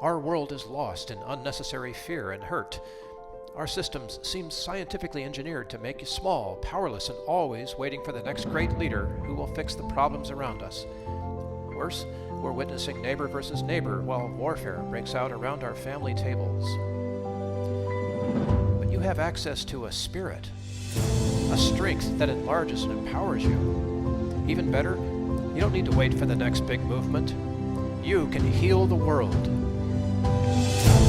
Our world is lost in unnecessary fear and hurt. Our systems seem scientifically engineered to make you small, powerless, and always waiting for the next great leader who will fix the problems around us. Worse, we're witnessing neighbor versus neighbor while warfare breaks out around our family tables. But you have access to a spirit, a strength that enlarges and empowers you. Even better, you don't need to wait for the next big movement. You can heal the world.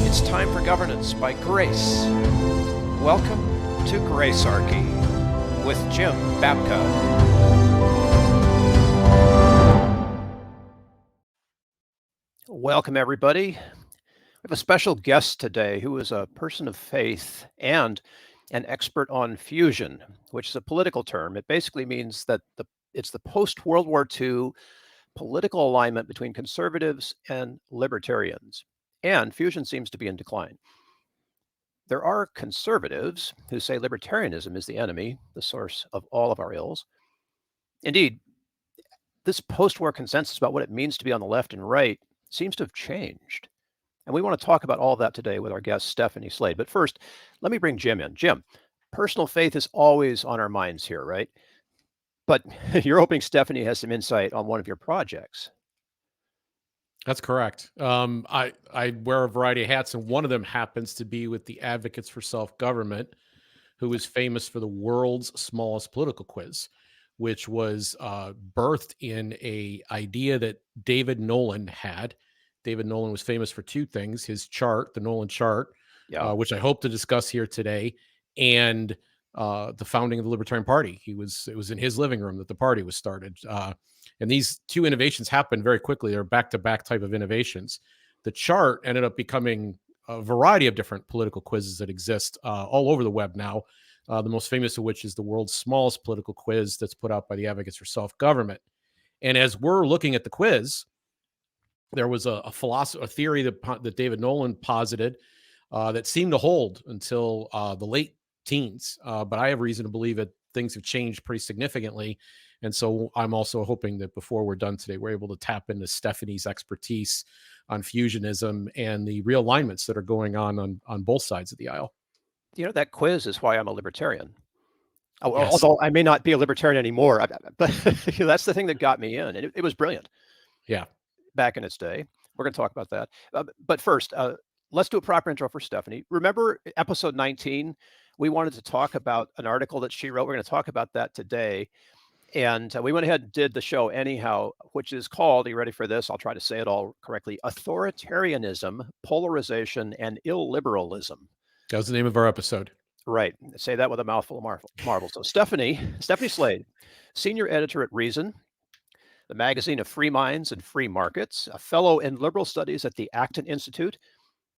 It's time for governance by grace. Welcome to Gracearchy with Jim Babka. Welcome, everybody. We have a special guest today who is a person of faith and an expert on fusion, which is a political term. It basically means that it's the post-World War II political alignment between conservatives and libertarians. And fusion seems to be in decline. There are conservatives who say libertarianism is the enemy, the source of all of our ills. Indeed, this post-war consensus about what it means to be on the left and right seems to have changed. And we want to talk about all of that today with our guest, Stephanie Slade. But first, let me bring Jim in. Jim, personal faith is always on our minds here, right? But you're hoping Stephanie has some insight on one of your projects. That's correct. I wear a variety of hats, and one of them happens to be with the Advocates for Self-Government, who is famous for the world's smallest political quiz, which was birthed in a idea that David Nolan had. David Nolan was famous for two things: his chart, the Nolan Chart, which I hope to discuss here today, and the founding of the Libertarian Party. It was in his living room that the party was started. And these two innovations happened very quickly. They're back-to-back type of innovations. The chart ended up becoming a variety of different political quizzes that exist all over the web now, the most famous of which is the world's smallest political quiz that's put out by the Advocates for Self-Government. And as we're looking at the quiz, there was a theory that David Nolan posited that seemed to hold until the late teens. But I have reason to believe that things have changed pretty significantly. And so I'm also hoping that before we're done today, we're able to tap into Stephanie's expertise on fusionism and the realignments that are going on both sides of the aisle. You know, that quiz is why I'm a libertarian. Yes. Although I may not be a libertarian anymore, but that's the thing that got me in. And it was brilliant. Yeah. Back in its day. We're going to talk about that. But first, let's do a proper intro for Stephanie. Remember episode 19? We wanted to talk about an article that she wrote. We're going to talk about that today. And we went ahead and did the show anyhow, which is called, are you ready for this? I'll try to say it all correctly: Authoritarianism, Polarization, and Illiberalism. That was the name of our episode. Right. Say that with a mouthful of marbles. So Stephanie Slade, senior editor at Reason, the magazine of free minds and free markets, a fellow in liberal studies at the Acton Institute,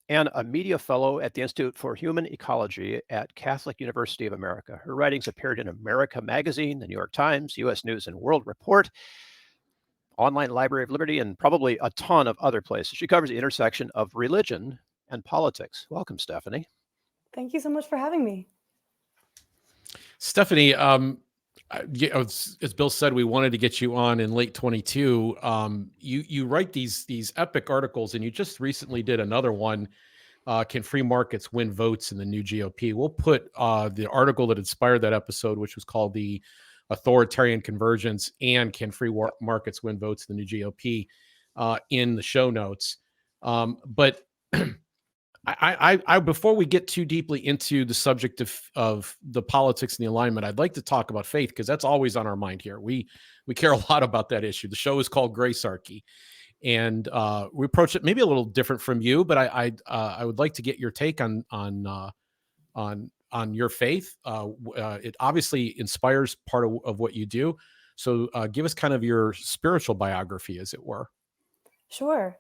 and a media fellow at the Institute for Human Ecology at Catholic University of America. Her writings appeared in America Magazine, the New York Times, U.S. News and World Report, Online Library of Liberty, and probably a ton of other places. She covers the intersection of religion and politics. Welcome, Stephanie. Thank you so much for having me. Stephanie, as Bill said, we wanted to get you on in late 22. You write these epic articles, and you just recently did another one. Can free markets win votes in the new GOP? We'll put the article that inspired that episode, which was called the Authoritarian Convergence and Can Free Markets Win Votes in the New GOP, in the show notes. But I before we get too deeply into the subject of the politics and the alignment, I'd like to talk about faith, because that's always on our mind here. We care a lot about that issue. The show is called Gracearchy, and we approach it maybe a little different from you, but I would like to get your take on your faith. It obviously inspires part of what you do. So give us kind of your spiritual biography, as it were. Sure.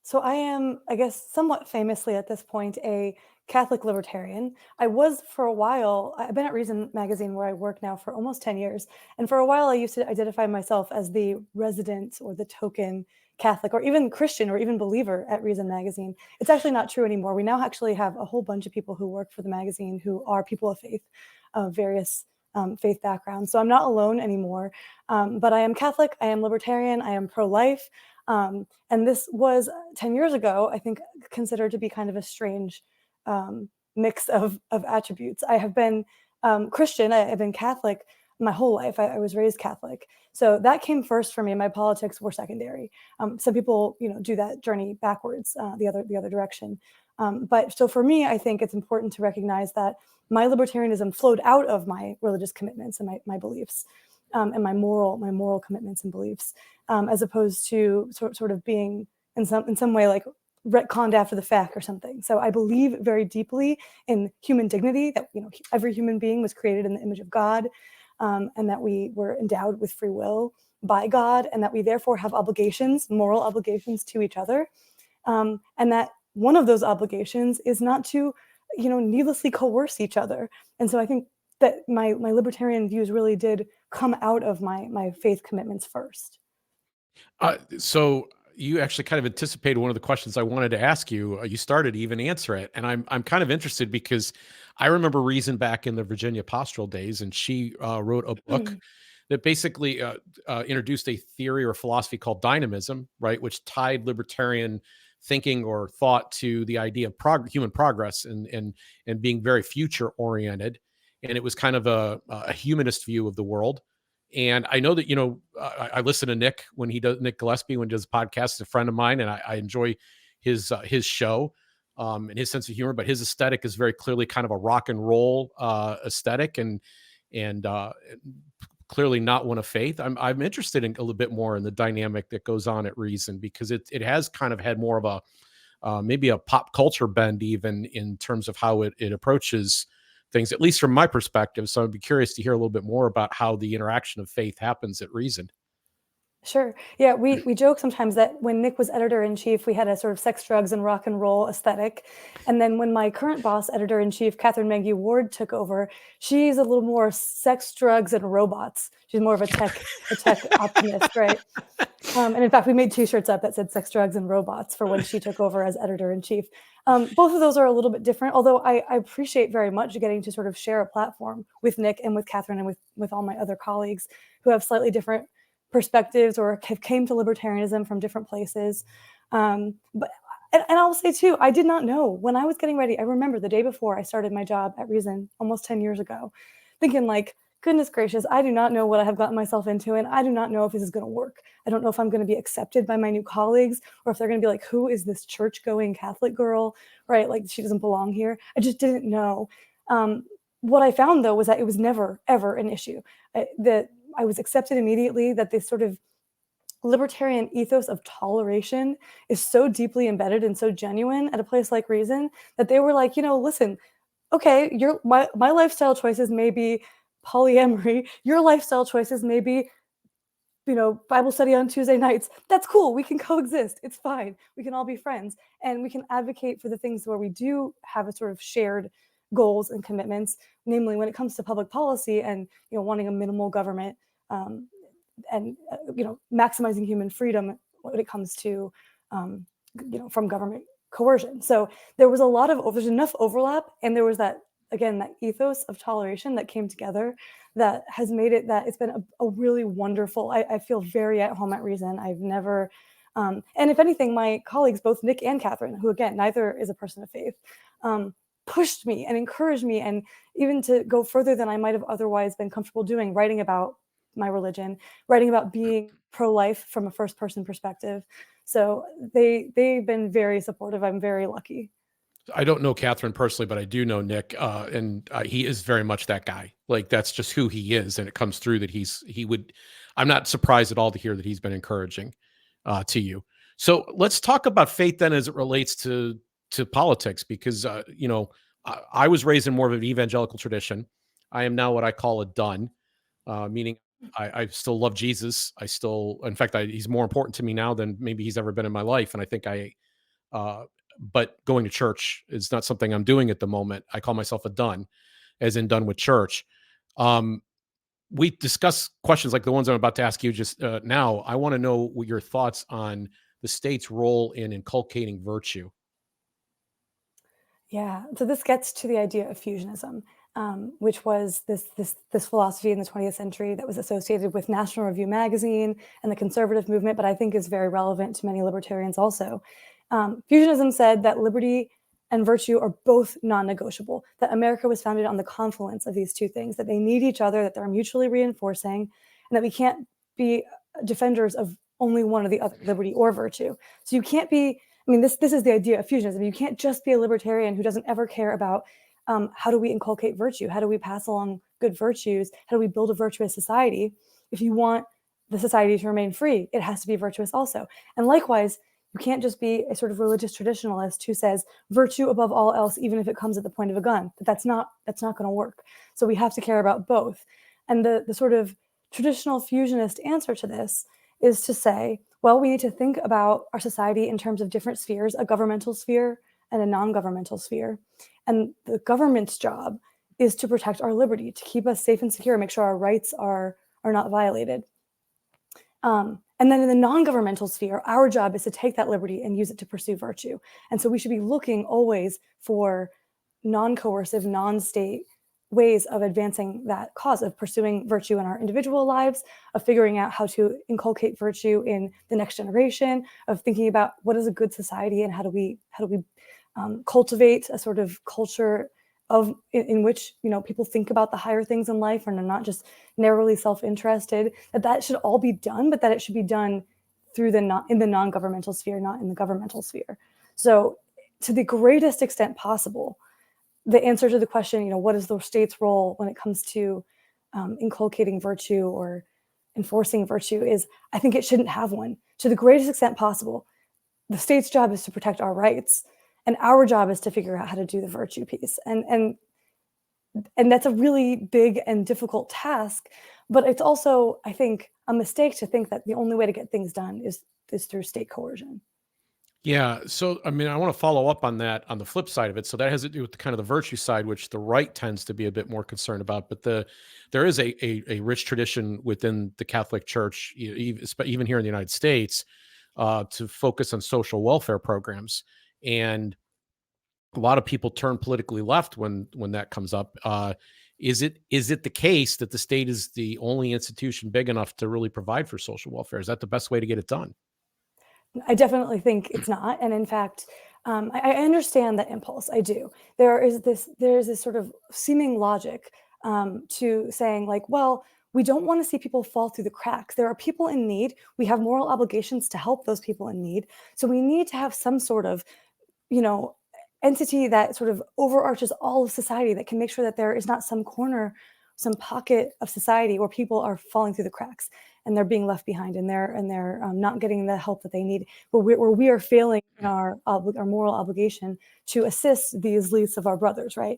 So I am, I guess, somewhat famously at this point, a Catholic libertarian. I was for a while. I've been at Reason magazine, where I work now, for almost 10 years. And for a while, I used to identify myself as the resident or the token Catholic or even Christian or even believer at Reason magazine. It's actually not true anymore. We now actually have a whole bunch of people who work for the magazine who are people of faith, of various faith backgrounds. So I'm not alone anymore. But I am Catholic. I am libertarian. I am pro-life. And this was 10 years ago, I think, considered to be kind of a strange mix of attributes. I have been Christian, I've been Catholic my whole life. I was raised Catholic. So that came first for me. My politics were secondary. Some people, do that journey backwards, the other direction. But so for me, I think it's important to recognize that my libertarianism flowed out of my religious commitments and my beliefs, and my moral commitments and beliefs, as opposed to sort of being in some way like retconned after the fact or something. So I believe very deeply in human dignity, that every human being was created in the image of God, and that we were endowed with free will by God, and that we therefore have obligations, moral obligations to each other, and that one of those obligations is not to, needlessly coerce each other. And so I think that my libertarian views really did come out of my faith commitments first. So you actually kind of anticipated one of the questions I wanted to ask you. You started to even answer it, and I'm kind of interested because I remember Reason back in the Virginia Pastoral days, and she wrote a book that basically introduced a theory or philosophy called dynamism, right, which tied libertarian thinking or thought to the idea of human progress and being very future oriented, and it was kind of a humanist view of the world. And I know that, I listen to Nick Gillespie when he does a podcast. He's a friend of mine, and I enjoy his show and his sense of humor. But his aesthetic is very clearly kind of a rock and roll aesthetic, and clearly not one of faith. I'm interested in a little bit more in the dynamic that goes on at Reason, because it has kind of had more of a maybe a pop culture bend, even in terms of how it approaches things, at least from my perspective. So I'd be curious to hear a little bit more about how the interaction of faith happens at Reason. Sure. Yeah, we joke sometimes that when Nick was editor-in-chief, we had a sort of sex, drugs, and rock and roll aesthetic. And then when my current boss, editor-in-chief, Catherine Maggie Ward, took over, she's a little more sex, drugs, and robots. She's more of a tech optimist, right? And in fact, we made T-shirts up that said sex, drugs, and robots for when she took over as editor-in-chief. Both of those are a little bit different, although I appreciate very much getting to sort of share a platform with Nick and with Catherine and with all my other colleagues who have slightly different perspectives or have came to libertarianism from different places. But I'll say too, I did not know when I was getting ready. I remember the day before I started my job at Reason almost 10 years ago, thinking like, goodness gracious, I do not know what I have gotten myself into, and I do not know if this is going to work. I don't know if I'm going to be accepted by my new colleagues, or if they're going to be like, who is this church-going Catholic girl, right? Like, she doesn't belong here. I just didn't know. What I found, though, was that it was never, ever an issue. That I was accepted immediately, that this sort of libertarian ethos of toleration is so deeply embedded and so genuine at a place like Reason that they were like, listen, okay, my lifestyle choices may be polyamory, your lifestyle choices may be, Bible study on Tuesday nights. That's cool. We can coexist. It's fine. We can all be friends, and we can advocate for the things where we do have a sort of shared goals and commitments, namely when it comes to public policy and wanting a minimal government, and maximizing human freedom when it comes to from government coercion. So there's enough overlap, and there was that ethos of toleration that came together that has made it that it's been a really wonderful. I feel very at home at Reason. I've never and if anything, my colleagues, both Nick and Catherine, who again neither is a person of faith, pushed me and encouraged me, and even to go further than I might have otherwise been comfortable doing, writing about my religion, writing about being pro-life from a first-person perspective. So they've been very supportive. I'm very lucky. I don't know Catherine personally, but I do know Nick, and he is very much that guy. Like, that's just who he is, and it comes through that he would. I'm not surprised at all to hear that he's been encouraging to you. So let's talk about faith then, as it relates to politics, because I was raised in more of an evangelical tradition. I am now what I call a done, meaning I still love Jesus. In fact, he's more important to me now than maybe he's ever been in my life, and I think but going to church is not something I'm doing at the moment. I call myself a done, as in done with church. We discuss questions like the ones I'm about to ask you just now. I want to know what your thoughts on the state's role in inculcating virtue. Yeah, so this gets to the idea of fusionism. which was this philosophy in the 20th century that was associated with National Review magazine and the conservative movement, but I think is very relevant to many libertarians also. Fusionism said that liberty and virtue are both non-negotiable, that America was founded on the confluence of these two things, that they need each other, that they're mutually reinforcing, and that we can't be defenders of only one or the other, liberty or virtue. So you can't be, I mean, this is the idea of fusionism. You can't just be a libertarian who doesn't ever care about how do we inculcate virtue? How do we pass along good virtues? How do we build a virtuous society? If you want the society to remain free, it has to be virtuous also. And likewise, you can't just be a sort of religious traditionalist who says virtue above all else, even if it comes at the point of a gun. That's not going to work. So we have to care about both. And the sort of traditional fusionist answer to this is to say, well, we need to think about our society in terms of different spheres, a governmental sphere and a non-governmental sphere. And the government's job is to protect our liberty, to keep us safe and secure, make sure our rights are not violated. And then in the non-governmental sphere, our job is to take that liberty and use it to pursue virtue. And so we should be looking always for non-coercive, non-state ways of advancing that cause, of pursuing virtue in our individual lives, of figuring out how to inculcate virtue in the next generation, of thinking about what is a good society and how do we cultivate a sort of culture in which people think about the higher things in life and are not just narrowly self-interested. That should all be done, but that it should be done through in the non-governmental sphere, not in the governmental sphere. So, to the greatest extent possible, the answer to the question, what is the state's role when it comes to inculcating virtue or enforcing virtue, is I think it shouldn't have one. To the greatest extent possible, the state's job is to protect our rights, and our job is to figure out how to do the virtue piece. And that's a really big and difficult task, but it's also, I think, a mistake to think that the only way to get things done is through state coercion. Yeah. So, I mean, I want to follow up on that on the flip side of it. So that has to do with the kind of the virtue side, which the right tends to be a bit more concerned about. But there is a rich tradition within the Catholic Church, even here in the United States, to focus on social welfare programs. And a lot of people turn politically left when that comes up. Is it the case that the state is the only institution big enough to really provide for social welfare? Is that the best way to get it done? I definitely think it's not. And in fact, I understand that impulse. I do. There's this sort of seeming logic to saying like, well, we don't want to see people fall through the cracks. There are people in need. We have moral obligations to help those people in need. So we need to have some sort of, entity that sort of overarches all of society, that can make sure that there is not some corner, some pocket of society where people are falling through the cracks and they're being left behind and they're not getting the help that they need, where we are failing in our moral obligation to assist these least of our brothers, right?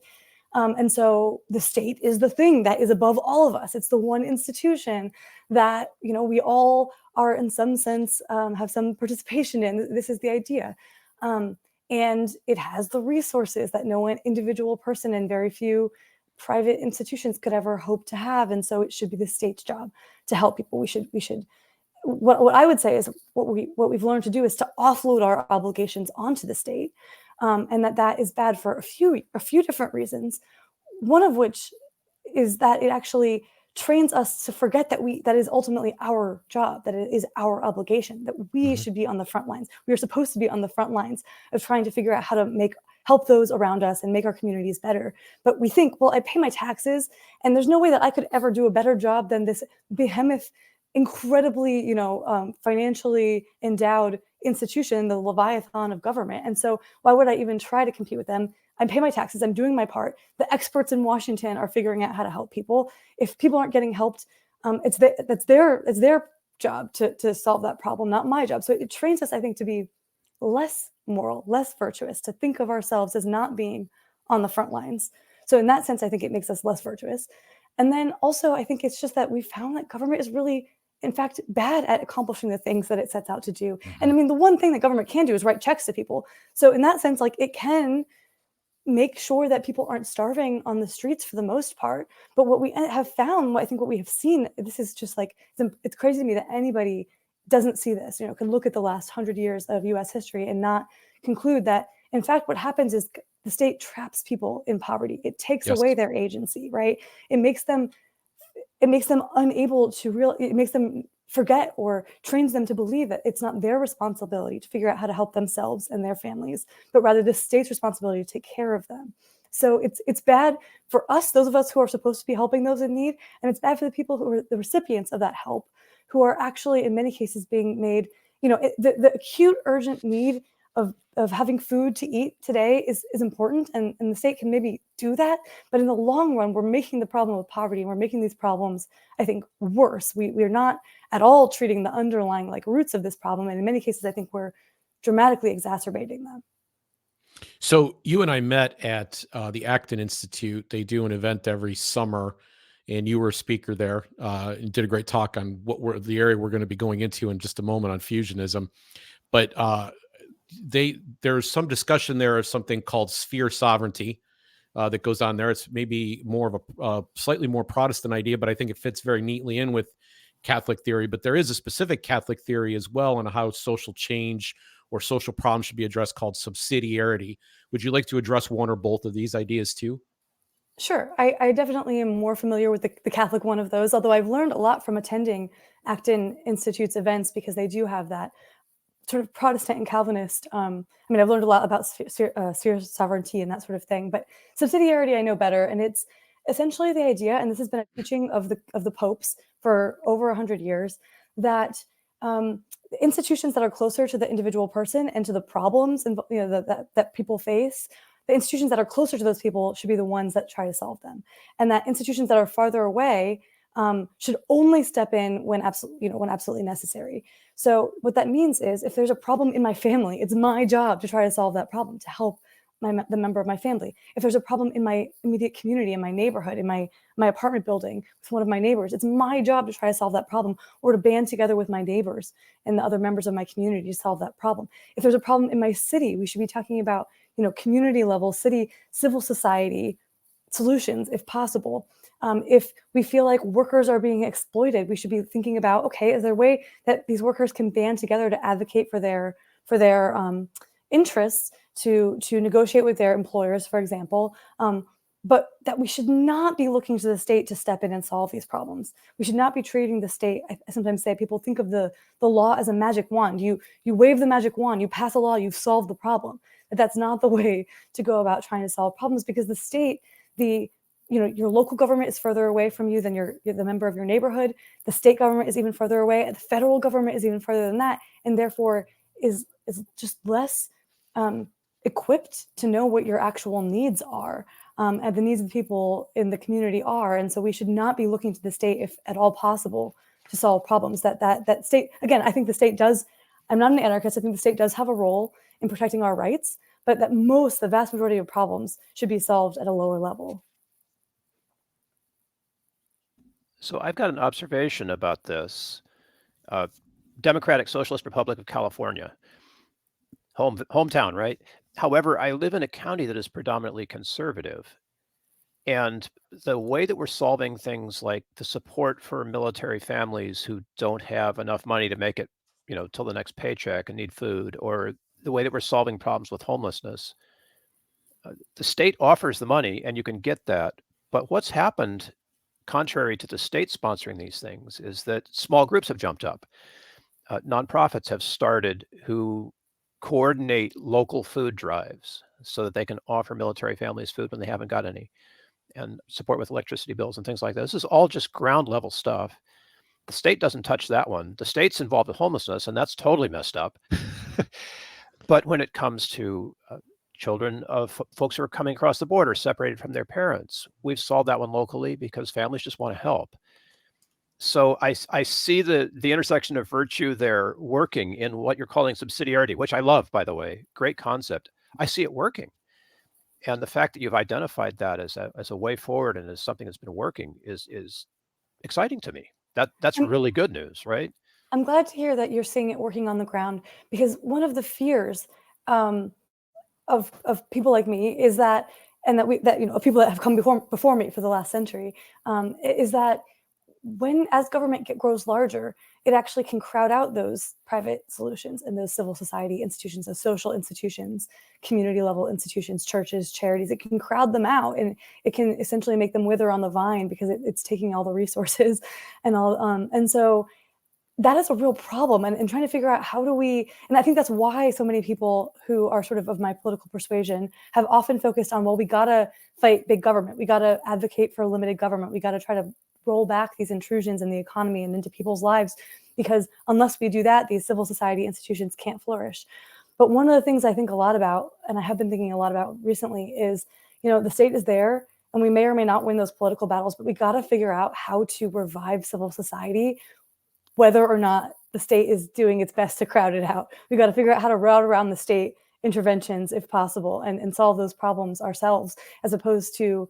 And so the state is the thing that is above all of us. It's the one institution that we all are in some sense have some participation in. This is the idea. And it has the resources that no one individual person and very few private institutions could ever hope to have. And so it should be the state's job to help people. We should. What I would say is what we've learned to do is to offload our obligations onto the state, and that is bad for a few different reasons. One of which is that it actually trains us to forget that is ultimately our job, that it is our obligation, that we should be on the front lines. We are supposed to be on the front lines of trying to figure out how to help those around us and make our communities better. But we think, well, I pay my taxes, and there's no way that I could ever do a better job than this behemoth, incredibly, financially endowed institution, the Leviathan of government. And so why would I even try to compete with them? I pay my taxes. I'm doing my part. The experts in Washington are figuring out how to help people. If people aren't getting helped, it's their job to solve that problem, not my job. So it trains us, I think, to be less moral, less virtuous, to think of ourselves as not being on the front lines. So in that sense, I think it makes us less virtuous. And then also, I think it's just that we found that government is really, in fact, bad at accomplishing the things that it sets out to do. And I mean, the one thing that government can do is write checks to people. So in that sense, like, it can make sure that people aren't starving on the streets for the most part. But what we have found, I think what we have seen, this is just like, it's crazy to me that anybody doesn't see this, can look at the last 100 years of US history and not conclude that, in fact, what happens is the state traps people in poverty. It takes Yes. away their agency, right? It makes them unable to it makes them forget or trains them to believe that it's not their responsibility to figure out how to help themselves and their families, but rather the state's responsibility to take care of them. So it's bad for us, those of us who are supposed to be helping those in need, and it's bad for the people who are the recipients of that help, who are actually in many cases being made, the acute urgent need of having food to eat today is important, and the state can maybe do that, but in the long run, we're making the problem of poverty, and we're making these problems, I think, worse. We're not at all treating the underlying roots of this problem, and in many cases, I think we're dramatically exacerbating them. So you and I met at the Acton Institute. They do an event every summer, and you were a speaker there and did a great talk on the area we're going to be going into in just a moment on fusionism. But there's some discussion there of something called sphere sovereignty that goes on there. It's maybe more of a slightly more Protestant idea, but I think it fits very neatly in with Catholic theory. But there is a specific Catholic theory as well on how social change or social problems should be addressed called subsidiarity. Would you like to address one or both of these ideas too? Sure. I definitely am more familiar with the Catholic one of those, although I've learned a lot from attending Acton Institute's events, because they do have that sort of Protestant and Calvinist. I've learned a lot about sphere sovereignty and that sort of thing, but subsidiarity I know better, and it's essentially the idea, and this has been a teaching of the popes for over 100 years, that institutions that are closer to the individual person and to the problems and that people face, the institutions that are closer to those people should be the ones that try to solve them, and that institutions that are farther away should only step in when absolutely necessary. So what that means is, if there's a problem in my family, it's my job to try to solve that problem, to help the member of my family. If there's a problem in my immediate community, in my neighborhood, in my apartment building with one of my neighbors, it's my job to try to solve that problem, or to band together with my neighbors and the other members of my community to solve that problem. If there's a problem in my city, we should be talking about community level, city, civil society solutions if possible. If we feel like workers are being exploited, we should be thinking about, okay, is there a way that these workers can band together to advocate for their interests, to negotiate with their employers, for example, but that we should not be looking to the state to step in and solve these problems. We should not be treating the state, I sometimes say, people think of the law as a magic wand. You wave the magic wand, you pass a law, you've solved the problem. But that's not the way to go about trying to solve problems, because the state, your local government is further away from you than you're the member of your neighborhood. The state government is even further away, and the federal government is even further than that, and therefore is just less equipped to know what your actual needs are, and the needs of the people in the community are. And so we should not be looking to the state, if at all possible, to solve problems. That state, again, I think the state does. I'm not an anarchist. I think the state does have a role in protecting our rights, but that the vast majority of problems should be solved at a lower level. So I've got an observation about this. Democratic Socialist Republic of California, hometown, right? However, I live in a county that is predominantly conservative. And the way that we're solving things like the support for military families who don't have enough money to make it, till the next paycheck and need food, or the way that we're solving problems with homelessness, the state offers the money and you can get that. But what's happened, contrary to the state sponsoring these things, is that small groups have jumped up. Nonprofits have started who coordinate local food drives so that they can offer military families food when they haven't got any, and support with electricity bills and things like that. This is all just ground level stuff. The state doesn't touch that one. The state's involved with homelessness, and that's totally messed up. But when it comes to children of folks who are coming across the border separated from their parents, we've solved that one locally because families just want to help. So I see the intersection of virtue there working in what you're calling subsidiarity, which I love, by the way. Great concept. I see it working. And the fact that you've identified that as a way forward and as something that's been working is exciting to me. That's really good news, right? I'm glad to hear that you're seeing it working on the ground, because one of the fears of people like me is that, and that people that have come before me for the last century, is that as government grows larger, it actually can crowd out those private solutions and those civil society institutions, those social institutions, community level institutions, churches, charities. It can crowd them out, and it can essentially make them wither on the vine because it's taking all the resources and all. And so that is a real problem, and trying to figure out how do we, and I think that's why so many people who are sort of my political persuasion have often focused on, well, we gotta fight big government. We gotta advocate for limited government. We gotta try to roll back these intrusions in the economy and into people's lives, because unless we do that, these civil society institutions can't flourish. But one of the things I think a lot about, and I have been thinking a lot about recently, is, the state is there, and we may or may not win those political battles, but we gotta figure out how to revive civil society, whether or not the state is doing its best to crowd it out. We got to figure out how to route around the state interventions if possible, and solve those problems ourselves, as opposed to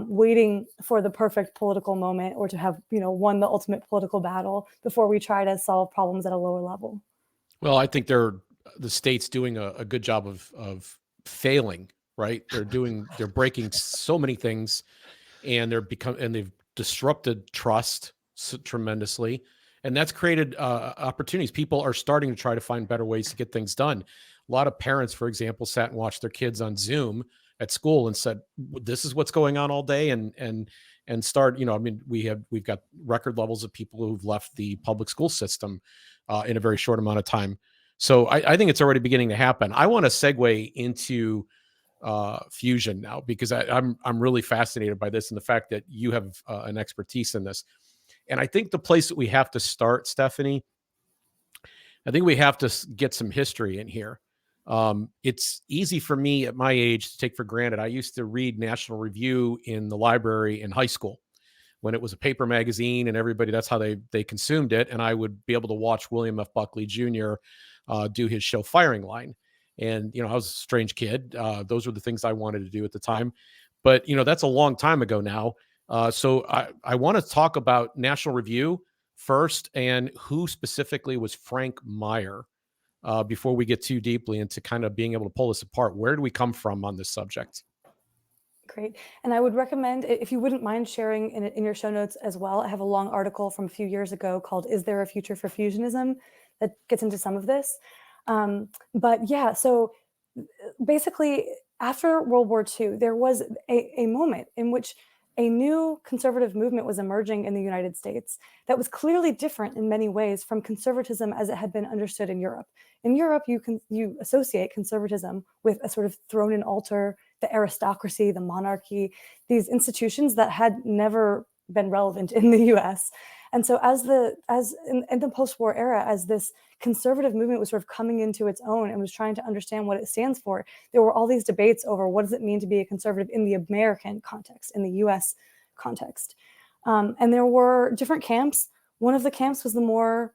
waiting for the perfect political moment or to have won the ultimate political battle before we try to solve problems at a lower level. Well, I think the state's doing a good job of failing, right? They're breaking so many things, and they've disrupted trust tremendously. And that's created opportunities. People are starting to try to find better ways to get things done. A lot of parents, for example, sat and watched their kids on Zoom at school and said, "This is what's going on all day," and start. We've got record levels of people who've left the public school system in a very short amount of time. So I think it's already beginning to happen. I want to segue into fusion now, because I'm really fascinated by this and the fact that you have an expertise in this. And I think the place that we have to start, Stephanie, I think we have to get some history in here. It's easy for me at my age to take for granted. I used to read National Review in the library in high school when it was a paper magazine, and everybody, that's how they consumed it. And I would be able to watch William F. Buckley Jr. Do his show Firing Line. And, I was a strange kid. Those were the things I wanted to do at the time. But, that's a long time ago now. So I want to talk about National Review first, and who specifically was Frank Meyer, before we get too deeply into kind of being able to pull this apart. Where do we come from on this subject? Great. And I would recommend, if you wouldn't mind sharing in your show notes as well, I have a long article from a few years ago called "Is There a Future for Fusionism?" that gets into some of this. But yeah, so basically after World War II, there was a moment in which a new conservative movement was emerging in the United States that was clearly different in many ways from conservatism as it had been understood in Europe. In Europe, you associate conservatism with a sort of throne and altar, the aristocracy, the monarchy, these institutions that had never been relevant in the US. And so in the post-war era, as this conservative movement was sort of coming into its own and was trying to understand what it stands for, there were all these debates over what does it mean to be a conservative in the American context, in the US context. And there were different camps. One of the camps was the more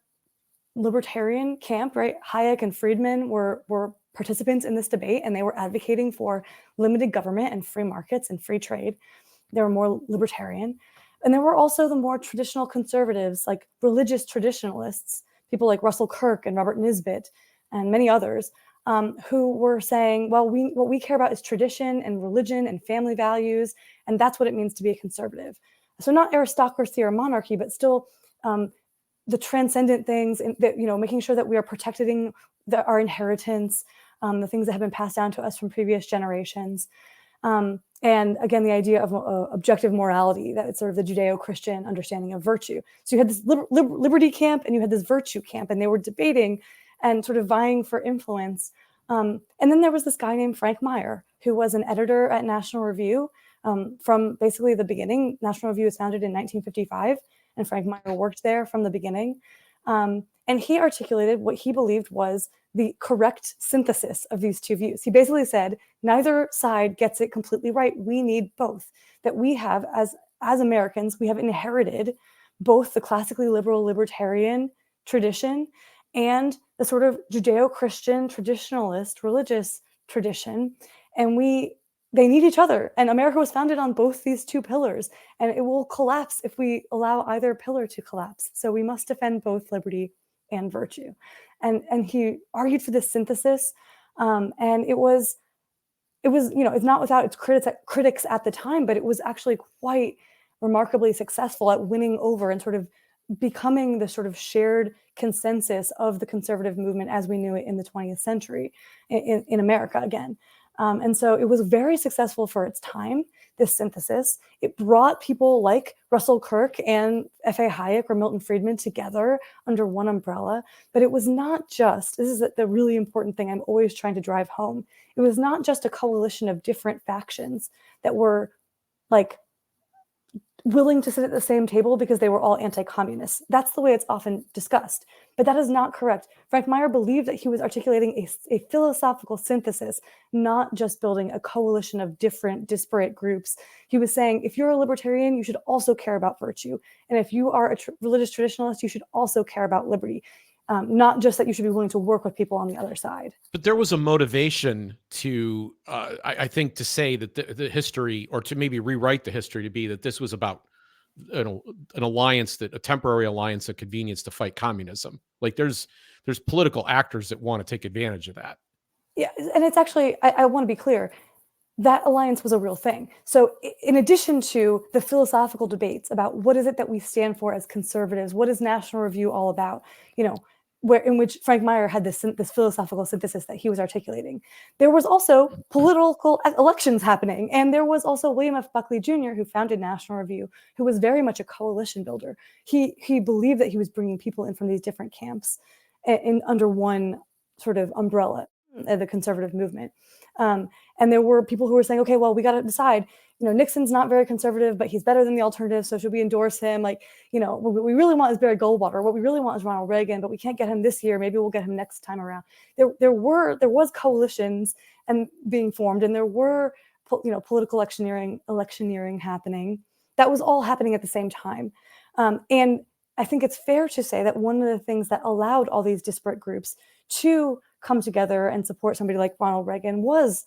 libertarian camp, right? Hayek and Friedman were participants in this debate, and they were advocating for limited government and free markets and free trade. They were more libertarian. And there were also the more traditional conservatives, like religious traditionalists, people like Russell Kirk and Robert Nisbet and many others, who were saying, well, what we care about is tradition and religion and family values, and that's what it means to be a conservative. So not aristocracy or monarchy, but still the transcendent things, and that, making sure that we are protecting our inheritance, the things that have been passed down to us from previous generations. And again, the idea of objective morality, that it's sort of the Judeo-Christian understanding of virtue. So you had this liberty camp and you had this virtue camp, and they were debating and sort of vying for influence. And then there was this guy named Frank Meyer, who was an editor at National Review from basically the beginning. National Review was founded in 1955, and Frank Meyer worked there from the beginning. And he articulated what he believed was the correct synthesis of these two views. He basically said, neither side gets it completely right. We need both. That we have, as Americans, we have inherited both the classically liberal libertarian tradition and the sort of Judeo-Christian traditionalist religious tradition. And they need each other. And America was founded on both these two pillars, and it will collapse if we allow either pillar to collapse. So we must defend both liberty and virtue. And he argued for this synthesis. And it was, it's not without its critics at the time, but it was actually quite remarkably successful at winning over and sort of becoming the sort of shared consensus of the conservative movement as we knew it in the 20th century in America again. And so it was very successful for its time, this synthesis. It brought people like Russell Kirk and F.A. Hayek or Milton Friedman together under one umbrella. But it was not just, this is the really important thing I'm always trying to drive home. It was not just a coalition of different factions that were like willing to sit at the same table because they were all anti-communists. That's the way it's often discussed. But that is not correct. Frank Meyer believed that he was articulating a philosophical synthesis, not just building a coalition of different disparate groups. He was saying, if you're a libertarian, you should also care about virtue. And if you are a religious traditionalist, you should also care about liberty. Not just that you should be willing to work with people on the other side. But there was a motivation to, I think, to say that the history, or to maybe rewrite the history to be that this was about an alliance, a temporary alliance of convenience to fight communism. Like there's political actors that want to take advantage of that. Yeah, and it's actually, I want to be clear, that alliance was a real thing. So in addition to the philosophical debates about what is it that we stand for as conservatives, what is National Review all about, in which Frank Meyer had this philosophical synthesis that he was articulating. There was also political elections happening. And there was also William F. Buckley Jr., who founded National Review, who was very much a coalition builder. He believed that he was bringing people in from these different camps under one sort of umbrella, the conservative movement. And there were people who were saying, okay, well, we got to decide, Nixon's not very conservative, but he's better than the alternative. So should we endorse him? What we really want is Barry Goldwater. What we really want is Ronald Reagan, but we can't get him this year. Maybe we'll get him next time around. There was coalitions and being formed, and there were, political electioneering happening. That was all happening at the same time. And I think it's fair to say that one of the things that allowed all these disparate groups to come together and support somebody like Ronald Reagan was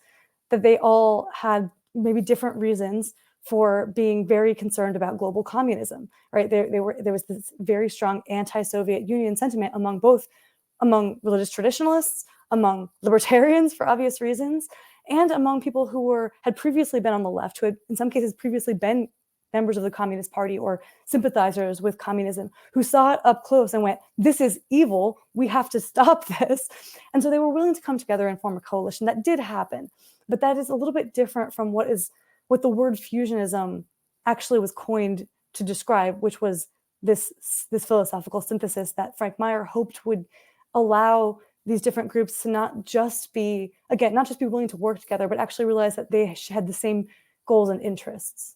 that they all had maybe different reasons for being very concerned about global communism, right? There was this very strong anti-Soviet Union sentiment among religious traditionalists, among libertarians for obvious reasons, and among people who had previously been on the left, who had in some cases previously been members of the Communist Party or sympathizers with communism, who saw it up close and went, this is evil, we have to stop this. And so they were willing to come together and form a coalition. That did happen. But that is a little bit different from what the word fusionism actually was coined to describe, which was this philosophical synthesis that Frank Meyer hoped would allow these different groups to not just be willing to work together, but actually realize that they had the same goals and interests.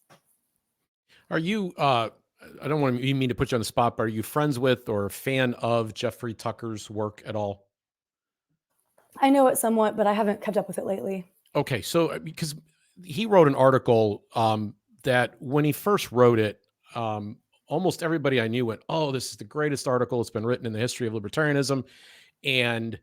Are you, I don't want to mean to put you on the spot, but are you friends with or a fan of Jeffrey Tucker's work at all? I know it somewhat, but I haven't kept up with it lately. Okay, so because he wrote an article that when he first wrote it, almost everybody I knew went, oh, this is the greatest article that's been written in the history of libertarianism. And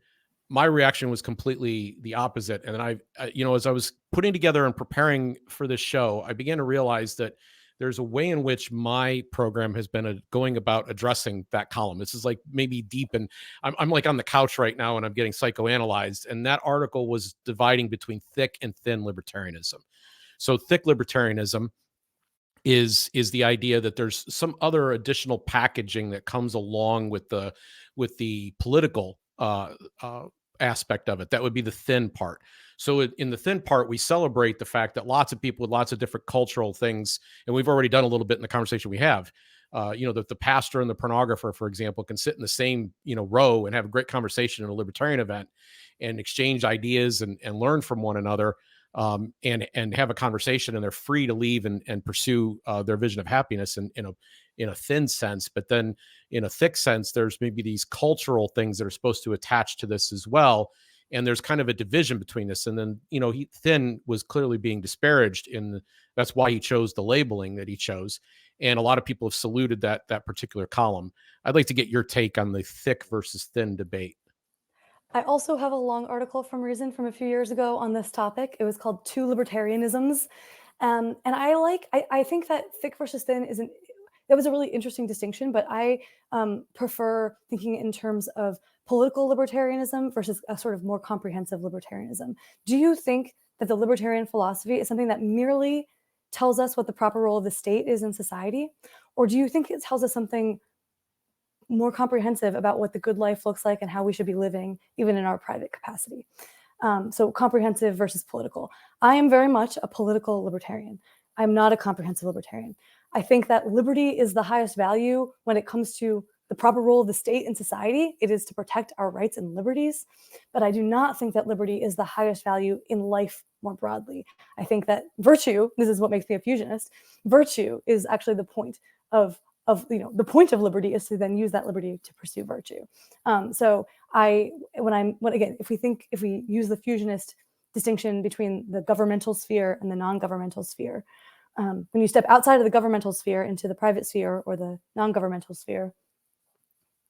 my reaction was completely the opposite. And then as I was putting together and preparing for this show, I began to realize that there's a way in which my program has been going about addressing that column. This is like maybe deep, and I'm like on the couch right now and I'm getting psychoanalyzed. And that article was dividing between thick and thin libertarianism. So thick libertarianism is the idea that there's some other additional packaging that comes along with the political aspect of it. That would be the thin part. So in the thin part, we celebrate the fact that lots of people with lots of different cultural things, and we've already done a little bit in the conversation we have, that the pastor and the pornographer, for example, can sit in the same, row and have a great conversation in a libertarian event and exchange ideas and learn from one another, and have a conversation, and they're free to leave and pursue their vision of happiness in a thin sense. But then in a thick sense, there's maybe these cultural things that are supposed to attach to this as well. And there's kind of a division between this. And then, thin was clearly being disparaged that's why he chose the labeling that he chose. And a lot of people have saluted that particular column. I'd like to get your take on the thick versus thin debate. I also have a long article from Reason from a few years ago on this topic. It was called Two Libertarianisms. And I think that thick versus thin that was a really interesting distinction, but I prefer thinking in terms of political libertarianism versus a sort of more comprehensive libertarianism. Do you think that the libertarian philosophy is something that merely tells us what the proper role of the state is in society? Or do you think it tells us something more comprehensive about what the good life looks like and how we should be living, even in our private capacity? So comprehensive versus political. I am very much a political libertarian. I'm not a comprehensive libertarian. I think that liberty is the highest value when it comes to the proper role of the state in society. It is to protect our rights and liberties. But I do not think that liberty is the highest value in life more broadly. I think that virtue, this is what makes me a fusionist, virtue is actually the point of the point of liberty is to then use that liberty to pursue virtue. If we use the fusionist distinction between the governmental sphere and the non-governmental sphere, when you step outside of the governmental sphere into the private sphere or the non-governmental sphere,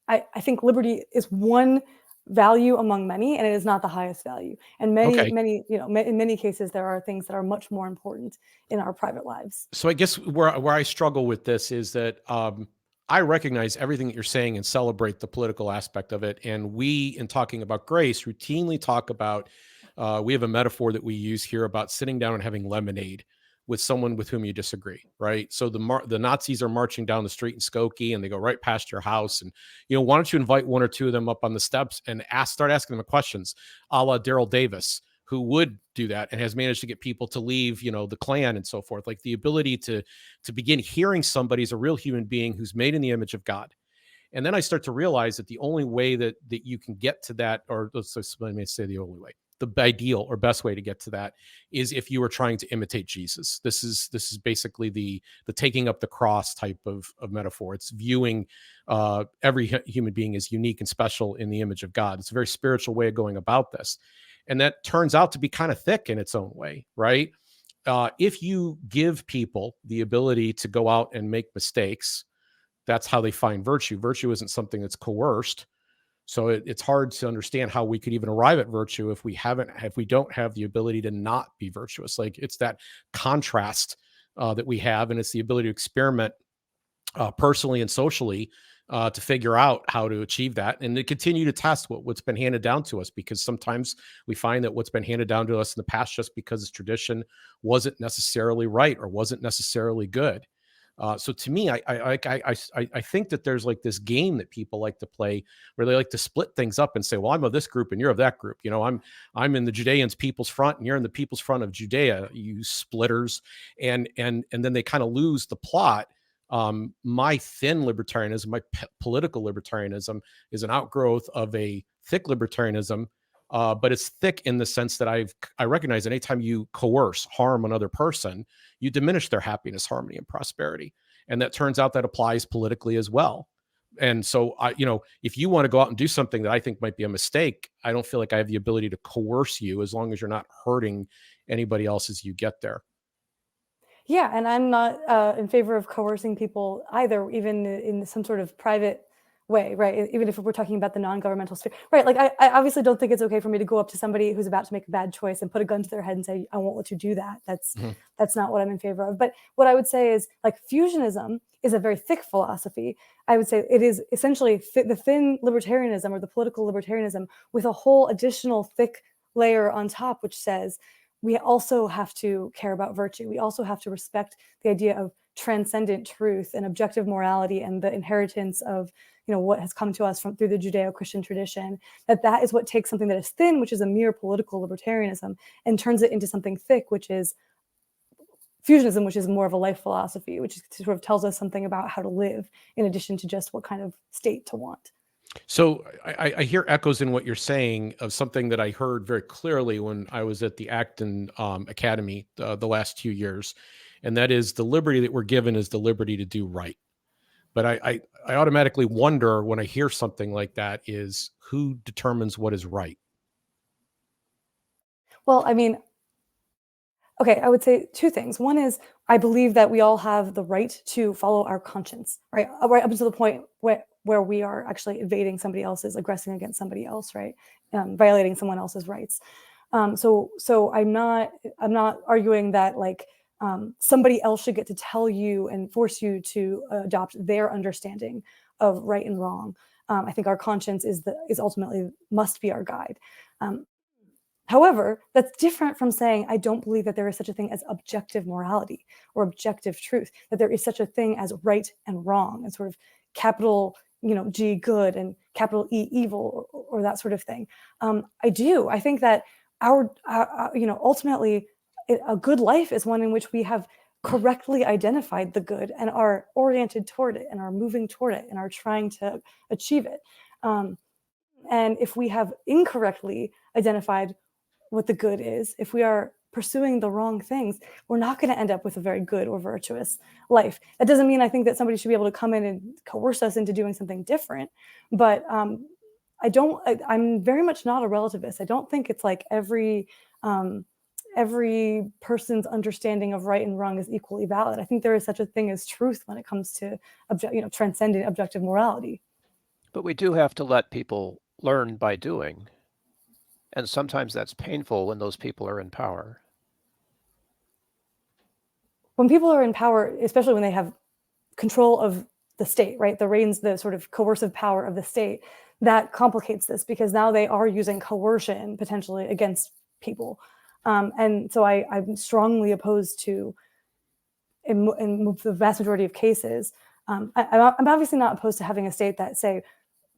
I think liberty is one value among many, and it is not the highest value. And in many cases, there are things that are much more important in our private lives. So I guess where I struggle with this is that I recognize everything that you're saying and celebrate the political aspect of it. And we, in talking about grace, routinely talk about, we have a metaphor that we use here about sitting down and having lemonade with someone with whom you disagree, right? So the Nazis are marching down the street in Skokie and they go right past your house. And, why don't you invite one or two of them up on the steps and start asking them questions, a la Daryl Davis, who would do that and has managed to get people to leave, the Klan and so forth. Like the ability to begin hearing somebody as a real human being who's made in the image of God. And then I start to realize that the only way that you can get to that, or let me say the only way, the ideal or best way to get to that is if you are trying to imitate Jesus. This is basically the taking up the cross type of metaphor. It's viewing every human being as unique and special in the image of God. It's a very spiritual way of going about this. And that turns out to be kind of thick in its own way, right? If you give people the ability to go out and make mistakes, that's how they find virtue. Virtue isn't something that's coerced. So it's hard to understand how we could even arrive at virtue if we don't have the ability to not be virtuous. Like it's that contrast that we have, and it's the ability to experiment personally and socially to figure out how to achieve that, and to continue to test what's been handed down to us, because sometimes we find that what's been handed down to us in the past, just because it's tradition, wasn't necessarily right or wasn't necessarily good. So to me, I think that there's like this game that people like to play where they like to split things up and say, well, I'm of this group and you're of that group. I'm in the Judeans People's Front and you're in the People's Front of Judea, you splitters. And then they kind of lose the plot. My thin libertarianism, my political libertarianism is an outgrowth of a thick libertarianism. But it's thick in the sense that I recognize that anytime you coerce, harm another person, you diminish their happiness, harmony, and prosperity. And that turns out that applies politically as well. And so, if you want to go out and do something that I think might be a mistake, I don't feel like I have the ability to coerce you as long as you're not hurting anybody else as you get there. Yeah, and I'm not in favor of coercing people either, even in some sort of private way, right? Even if we're talking about the non-governmental sphere, right? Like I obviously don't think it's okay for me to go up to somebody who's about to make a bad choice and put a gun to their head and say, I won't let you do that. That's not what I'm in favor of. But what I would say is, like, fusionism is a very thick philosophy. I would say it is essentially the thin libertarianism or the political libertarianism with a whole additional thick layer on top, which says we also have to care about virtue. We also have to respect the idea of transcendent truth and objective morality and the inheritance of what has come to us through the Judeo-Christian tradition, that is what takes something that is thin, which is a mere political libertarianism, and turns it into something thick, which is fusionism, which is more of a life philosophy, which sort of tells us something about how to live in addition to just what kind of state to want. So I hear echoes in what you're saying of something that I heard very clearly when I was at the Acton Academy the last 2 years, and that is the liberty that we're given is the liberty to do right. But I automatically wonder when I hear something like that is who determines what is right? Well, I mean, okay, I would say two things. One is I believe that we all have the right to follow our conscience, right? Right up to the point where we are actually invading somebody else's, aggressing against somebody else, right? Violating someone else's rights. So I'm not arguing that like somebody else should get to tell you and force you to adopt their understanding of right and wrong. I think our conscience is ultimately must be our guide. However, that's different from saying, I don't believe that there is such a thing as objective morality or objective truth, that there is such a thing as right and wrong and sort of capital, G good and capital E evil or that sort of thing. I do. I think that ultimately a good life is one in which we have correctly identified the good and are oriented toward it and are moving toward it and are trying to achieve it. And if we have incorrectly identified what the good is, if we are pursuing the wrong things, we're not going to end up with a very good or virtuous life. That doesn't mean I think that somebody should be able to come in and coerce us into doing something different. But I'm very much not a relativist. I don't think it's like every person's understanding of right and wrong is equally valid. I think there is such a thing as truth when it comes to transcendent objective morality. But we do have to let people learn by doing. And sometimes that's painful when those people are in power. When people are in power, especially when they have control of the state, right? The reins, the sort of coercive power of the state, that complicates this because now they are using coercion potentially against people. And so I'm strongly opposed to, in the vast majority of cases, I'm obviously not opposed to having a state that, say,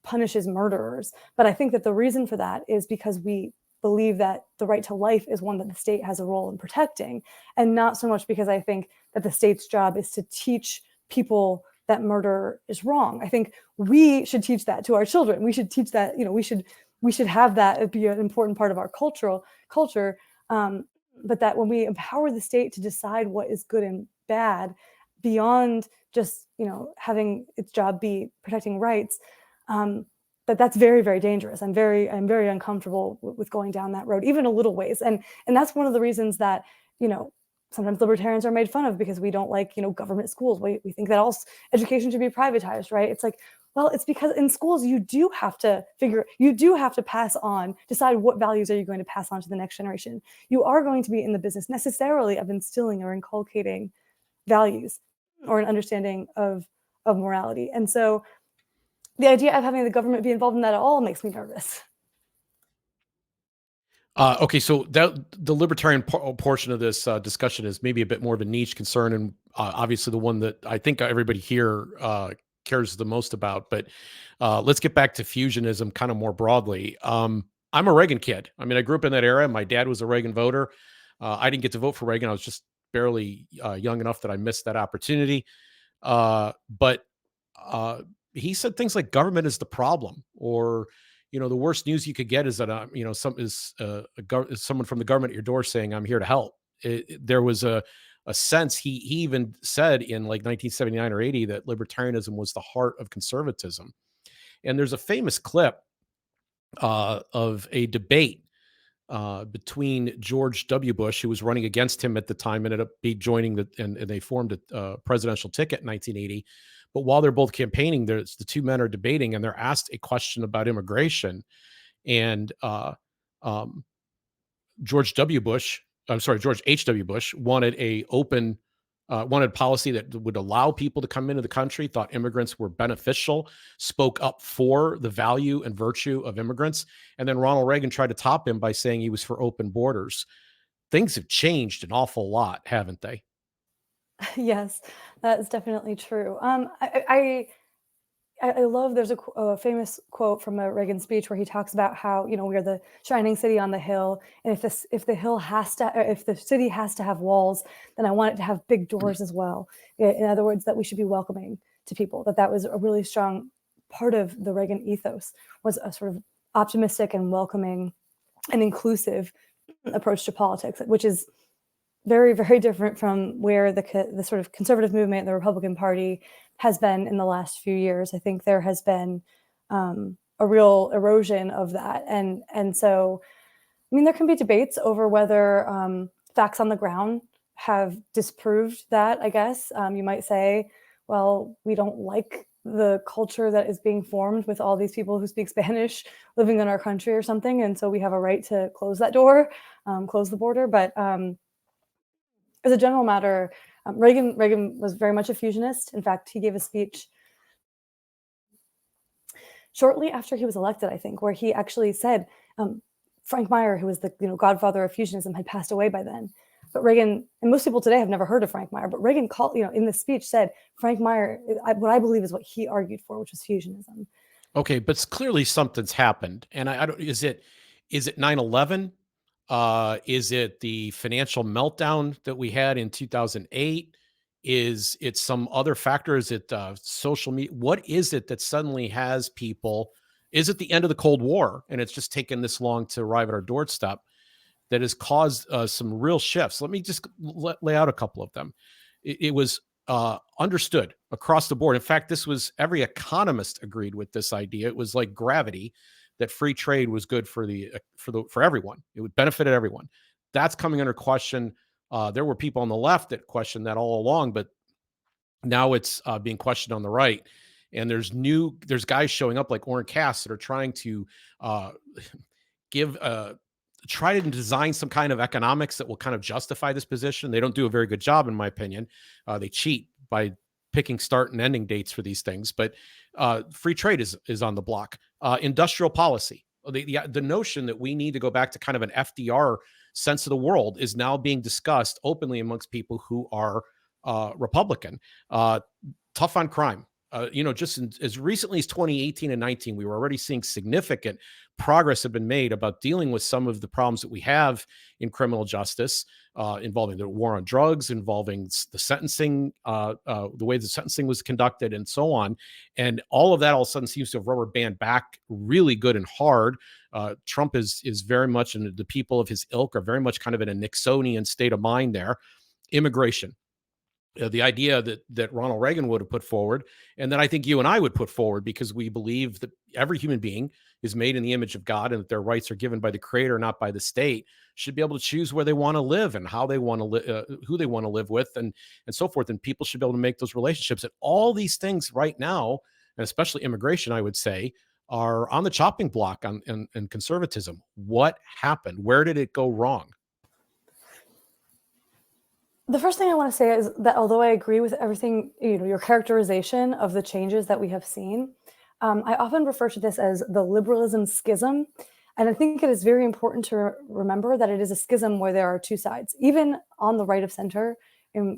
punishes murderers. But I think that the reason for that is because we believe that the right to life is one that the state has a role in protecting, and not so much because I think that the state's job is to teach people that murder is wrong. I think we should teach that to our children. We should teach that, we should have that be an important part of our culture. But that when we empower the state to decide what is good and bad beyond just, having its job be protecting rights, but that's very, very dangerous. I'm very uncomfortable with going down that road, even a little ways. And that's one of the reasons that, sometimes libertarians are made fun of because we don't like, government schools. We think that all education should be privatized, right? It's like, well, it's because in schools you do have to decide what values are you going to pass on to the next generation. You are going to be in the business necessarily of instilling or inculcating values or an understanding of morality. And so the idea of having the government be involved in that at all makes me nervous. Okay, so the libertarian portion of this discussion is maybe a bit more of a niche concern, and obviously the one that I think everybody here cares the most about. But let's get back to fusionism kind of more broadly. I'm a Reagan kid. I mean, I grew up in that era. My dad was a Reagan voter. I didn't get to vote for Reagan. I was just barely young enough that I missed that opportunity. But he said things like government is the problem, or the worst news you could get is that someone from the government at your door saying, "I'm here to help." There was a sense he even said in like 1979 or 80 that libertarianism was the heart of conservatism. And there's a famous clip of a debate between George W. Bush, who was running against him at the time, ended up joining and they formed a presidential ticket in 1980. But while they're both campaigning, the two men are debating, and they're asked a question about immigration. And George H.W. Bush wanted wanted policy that would allow people to come into the country, thought immigrants were beneficial, spoke up for the value and virtue of immigrants. And then Ronald Reagan tried to top him by saying he was for open borders. Things have changed an awful lot, haven't they? Yes, that is definitely true. I love, there's a famous quote from a Reagan speech where he talks about how, we're the shining city on the hill. And if the city has to have walls, then I want it to have big doors as well. In other words, that we should be welcoming to people, that was a really strong part of the Reagan ethos, was a sort of optimistic and welcoming and inclusive approach to politics, which is very, very different from where the sort of conservative movement, the Republican Party, has been in the last few years. I think there has been a real erosion of that. And so, I mean, there can be debates over whether facts on the ground have disproved that, I guess. You might say, well, we don't like the culture that is being formed with all these people who speak Spanish living in our country or something. And so we have a right to close that door, close the border. But as a general matter, Reagan was very much a fusionist. In fact, he gave a speech shortly after he was elected, I think, where he actually said, Frank Meyer, who was the godfather of fusionism, had passed away by then. But Reagan, and most people today have never heard of Frank Meyer, but Reagan called, in the speech said, Frank Meyer, what I believe is what he argued for, which was fusionism. Okay, but clearly something's happened. And I don't, is it 9/11? Is it the financial meltdown that we had in 2008? Is it some other factor? Is it social media? What is it that suddenly has people? Is it the end of the Cold War and it's just taken this long to arrive at our doorstep that has caused some real shifts? Let me just lay out a couple of them. It was understood across the board. In fact, this was every economist agreed with this idea. It was like gravity that free trade was good for everyone. It would benefit everyone. That's coming under question. There were people on the left that questioned that all along, but now it's being questioned on the right. And there's guys showing up like Orient Cass that are trying to try to design some kind of economics that will kind of justify this position. They don't do a very good job, in my opinion. They cheat by picking start and ending dates for these things, but free trade is on the block. Industrial policy, the notion that we need to go back to kind of an FDR sense of the world is now being discussed openly amongst people who are Republican. Tough on crime. Just as recently as 2018 and 19, we were already seeing significant progress had been made about dealing with some of the problems that we have in criminal justice, involving the war on drugs, involving the sentencing, the way the sentencing was conducted, and so on. And all of that all of a sudden seems to have rubber band back really good and hard. Trump is very much, and the people of his ilk are very much kind of in a Nixonian state of mind there. Immigration. The idea that Ronald Reagan would have put forward, and that I think you and I would put forward, because we believe that every human being is made in the image of God and that their rights are given by the Creator, not by the state, should be able to choose where they want to live and how they want to live, who they want to live with, and so forth. And people should be able to make those relationships. And all these things right now, and especially immigration, I would say, are on the chopping block on conservatism. What happened? Where did it go wrong? The first thing I want to say is that although I agree with everything, your characterization of the changes that we have seen, I often refer to this as the liberalism schism. And I think it is very important to remember that it is a schism where there are two sides. Even on the right of center, and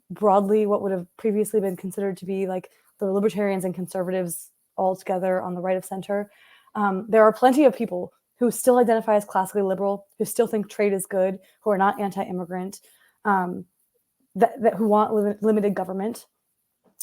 broadly what would have previously been considered to be like the libertarians and conservatives all together on the right of center, there are plenty of people who still identify as classically liberal, who still think trade is good, who are not anti-immigrant, that who want limited government.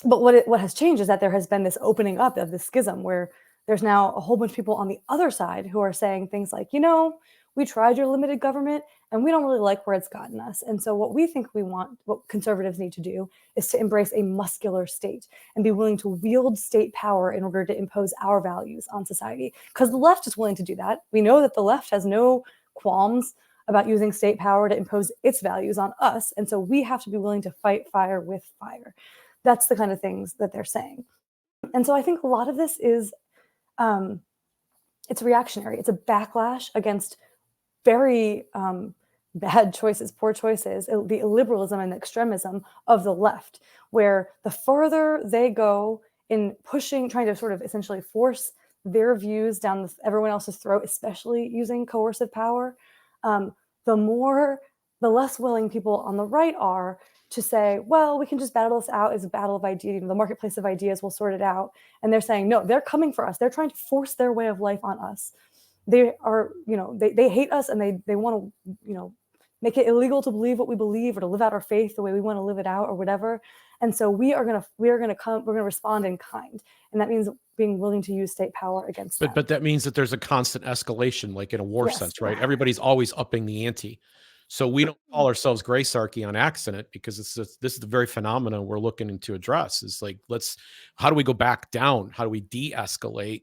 But what has changed is that there has been this opening up of the schism where there's now a whole bunch of people on the other side who are saying things like, we tried your limited government and we don't really like where it's gotten us. And so what we think we want, what conservatives need to do, is to embrace a muscular state and be willing to wield state power in order to impose our values on society. Because the left is willing to do that. We know that the left has no qualms about using state power to impose its values on us. And so we have to be willing to fight fire with fire. That's the kind of things that they're saying. And so I think a lot of this is, it's reactionary. It's a backlash against very bad choices, poor choices, the illiberalism and extremism of the left, where the further they go in pushing, trying to sort of essentially force their views down everyone else's throat, especially using coercive power, the less willing people on the right are to say, well, we can just battle this out as a battle of ideas. The marketplace of ideas will sort it out. And they're saying, no, they're coming for us. They're trying to force their way of life on us. They are, they hate us, and they want to, make it illegal to believe what we believe or to live out our faith the way we want to live it out or whatever. And so we're going to respond in kind. And that means being willing to use state power against them. But that means that there's a constant escalation, like in a war sense, right? Everybody's always upping the ante. So we don't call ourselves Gracearchy on accident, because this is the very phenomenon we're looking to address. Is like, how do we go back down? How do we de-escalate?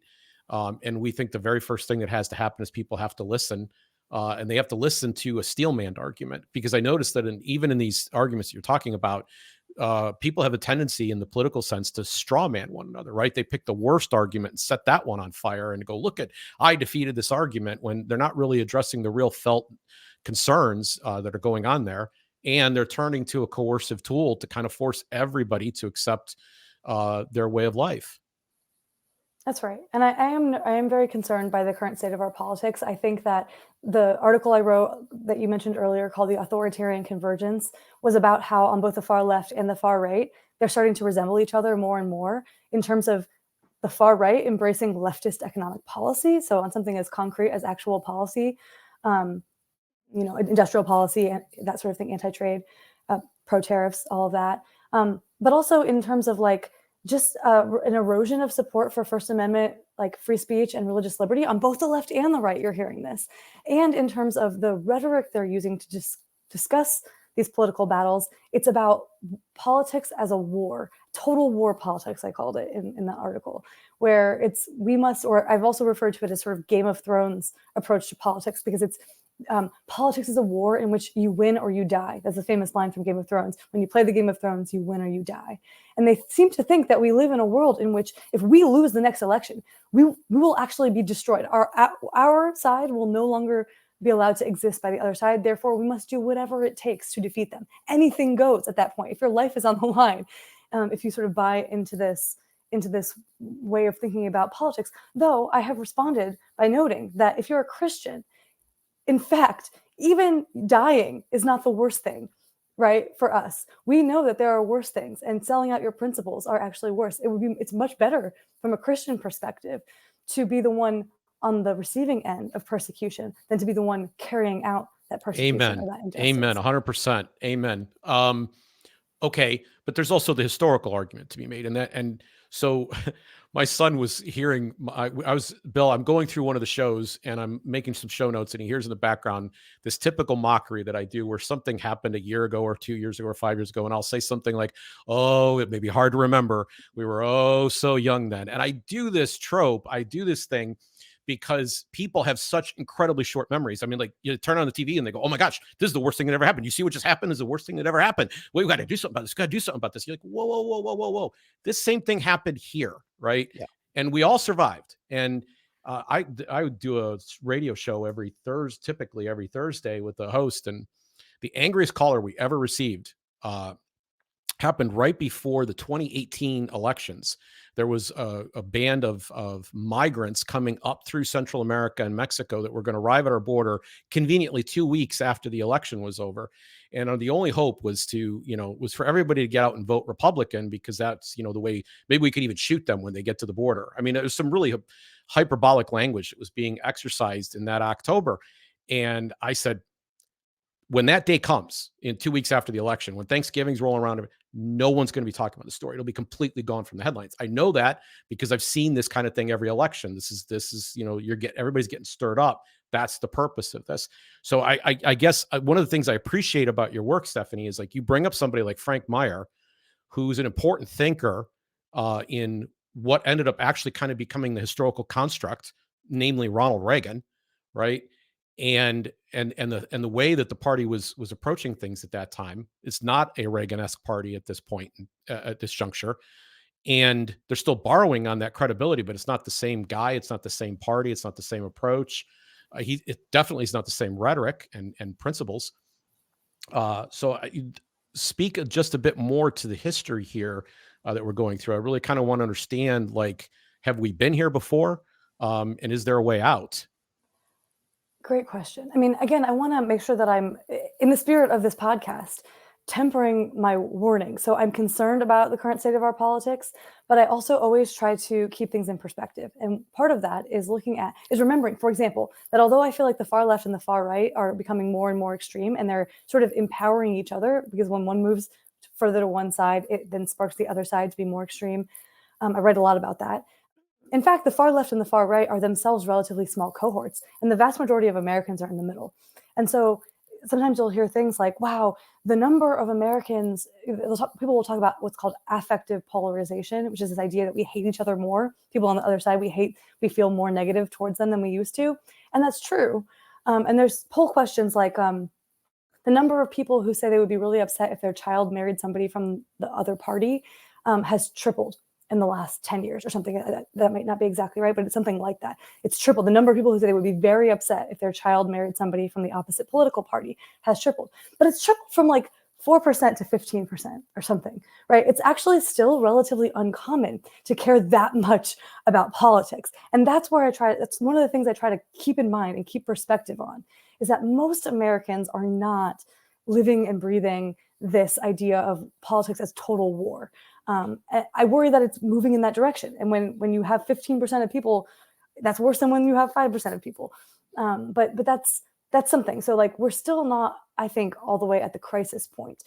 And we think the very first thing that has to happen is people have to listen. And they have to listen to a steelman argument, because I noticed that even in these arguments you're talking about, people have a tendency in the political sense to straw man one another, right? They pick the worst argument and set that one on fire and go, look I defeated this argument, when they're not really addressing the real felt concerns that are going on there. And they're turning to a coercive tool to kind of force everybody to accept their way of life. That's right. And I am very concerned by the current state of our politics. I think that the article I wrote that you mentioned earlier called The Authoritarian Convergence was about how on both the far left and the far right, they're starting to resemble each other more and more in terms of the far right embracing leftist economic policy. So on something as concrete as actual policy, industrial policy, and that sort of thing, anti-trade, pro-tariffs, all of that. But also in terms of like just an erosion of support for First Amendment, like free speech and religious liberty on both the left and the right, you're hearing this. And in terms of the rhetoric they're using to discuss these political battles, it's about politics as a war, total war politics, I called it in that article, where or I've also referred to it as sort of Game of Thrones approach to politics, because it's politics is a war in which you win or you die. That's a famous line from Game of Thrones. When you play the Game of Thrones, you win or you die. And they seem to think that we live in a world in which if we lose the next election, we will actually be destroyed. Our side will no longer be allowed to exist by the other side. Therefore, we must do whatever it takes to defeat them. Anything goes at that point. If your life is on the line, if you sort of buy into this way of thinking about politics, though I have responded by noting that if you're a Christian, in fact, even dying is not the worst thing, right? For us, we know that there are worse things, and selling out your principles are actually worse. It's much better from a Christian perspective to be the one on the receiving end of persecution than to be the one carrying out that persecution. Amen. Or that injustice. Amen. 100%. Amen. Okay, but there's also the historical argument to be made, and so my son was hearing. Bill. I'm going through one of the shows, and I'm making some show notes, and he hears in the background this typical mockery that I do, where something happened a year ago, or 2 years ago, or 5 years ago, and I'll say something like, "Oh, it may be hard to remember. We were so young then." And I do this trope. I do this thing because people have such incredibly short memories. I mean, like, you turn on the TV and they go, "Oh my gosh, this is the worst thing that ever happened. You see what just happened is the worst thing that ever happened. Well, we got to do something about this. Got to do something about this." You're like, whoa, whoa, whoa, whoa, whoa, whoa. This same thing happened here, right? Yeah. And we all survived. And I would do a radio show typically every Thursday with the host. And the angriest caller we ever received happened right before the 2018 elections. There was a band of migrants coming up through Central America and Mexico that were going to arrive at our border conveniently 2 weeks after the election was over. And the only hope was for everybody to get out and vote Republican, because that's, the way maybe we could even shoot them when they get to the border. I mean, it was some really hyperbolic language that was being exercised in that October. And I said, when that day comes in 2 weeks after the election, when Thanksgiving's rolling around, no one's going to be talking about the story. It'll be completely gone from the headlines. I know that because I've seen this kind of thing every election. This is everybody's getting stirred up. That's the purpose of this. So I guess one of the things I appreciate about your work, Stephanie, is like you bring up somebody like Frank Meyer, who's an important thinker in what ended up actually kind of becoming the historical construct, namely Ronald Reagan, right? And the way that the party was approaching things at that time, it's not a Reagan-esque party at this point, at this juncture. And they're still borrowing on that credibility, but it's not the same guy. It's not the same party. It's not the same approach. It definitely is not the same rhetoric and principles. So I speak just a bit more to the history here that we're going through. I really kind of want to understand, like, have we been here before? And is there a way out? Great question. I mean, again, I want to make sure that I'm, in the spirit of this podcast, tempering my warning. So I'm concerned about the current state of our politics, but I also always try to keep things in perspective. And part of that is remembering, for example, that although I feel like the far left and the far right are becoming more and more extreme, and they're sort of empowering each other, because when one moves further to one side, it then sparks the other side to be more extreme. I read a lot about that. In fact, the far left and the far right are themselves relatively small cohorts, and the vast majority of Americans are in the middle. And so sometimes you'll hear things like, wow, the number of Americans, people will talk about what's called affective polarization, which is this idea that we hate each other more. People on the other side, we feel more negative towards them than we used to. And that's true. And there's poll questions like the number of people who say they would be really upset if their child married somebody from the other party has tripled in the last 10 years or something. That might not be exactly right, but it's something like that. It's tripled. The number of people who say they would be very upset if their child married somebody from the opposite political party has tripled. But it's tripled from like 4% to 15% or something, right? It's actually still relatively uncommon to care that much about politics. And that's where that's one of the things I try to keep in mind and keep perspective on, is that most Americans are not living and breathing this idea of politics as total war. I worry that it's moving in that direction. And when you have 15% of people, that's worse than when you have 5% of people. But that's something. So like, we're still not, I think, all the way at the crisis point.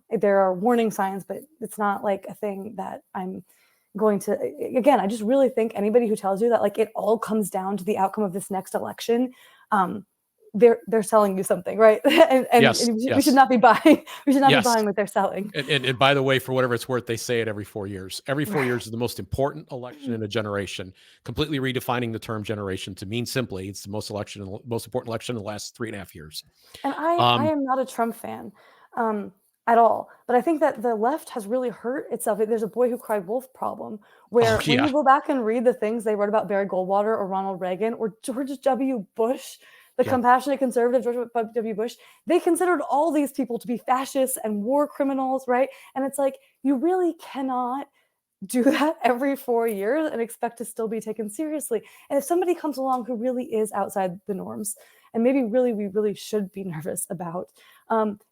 There are warning signs, but it's not like a thing that I'm going to, again, I just really think anybody who tells you that like it all comes down to the outcome of this next election, they're selling you something, right? and Yes, we should not be buying. We should not Yes. be buying what they're selling. And by the way, for whatever it's worth, they say it every 4 years. Every 4 years is the most important election in a generation. Completely redefining the term generation to mean simply it's the most important election in the last 3.5 years. And I am not a Trump fan at all, but I think that the left has really hurt itself. There's a boy who cried wolf problem, where when you go back and read the things they wrote about Barry Goldwater or Ronald Reagan or George W. Bush, the compassionate conservative George W. Bush, they considered all these people to be fascists and war criminals, right? And it's like, you really cannot do that every 4 years and expect to still be taken seriously. And if somebody comes along who really is outside the norms, and maybe we really should be nervous about,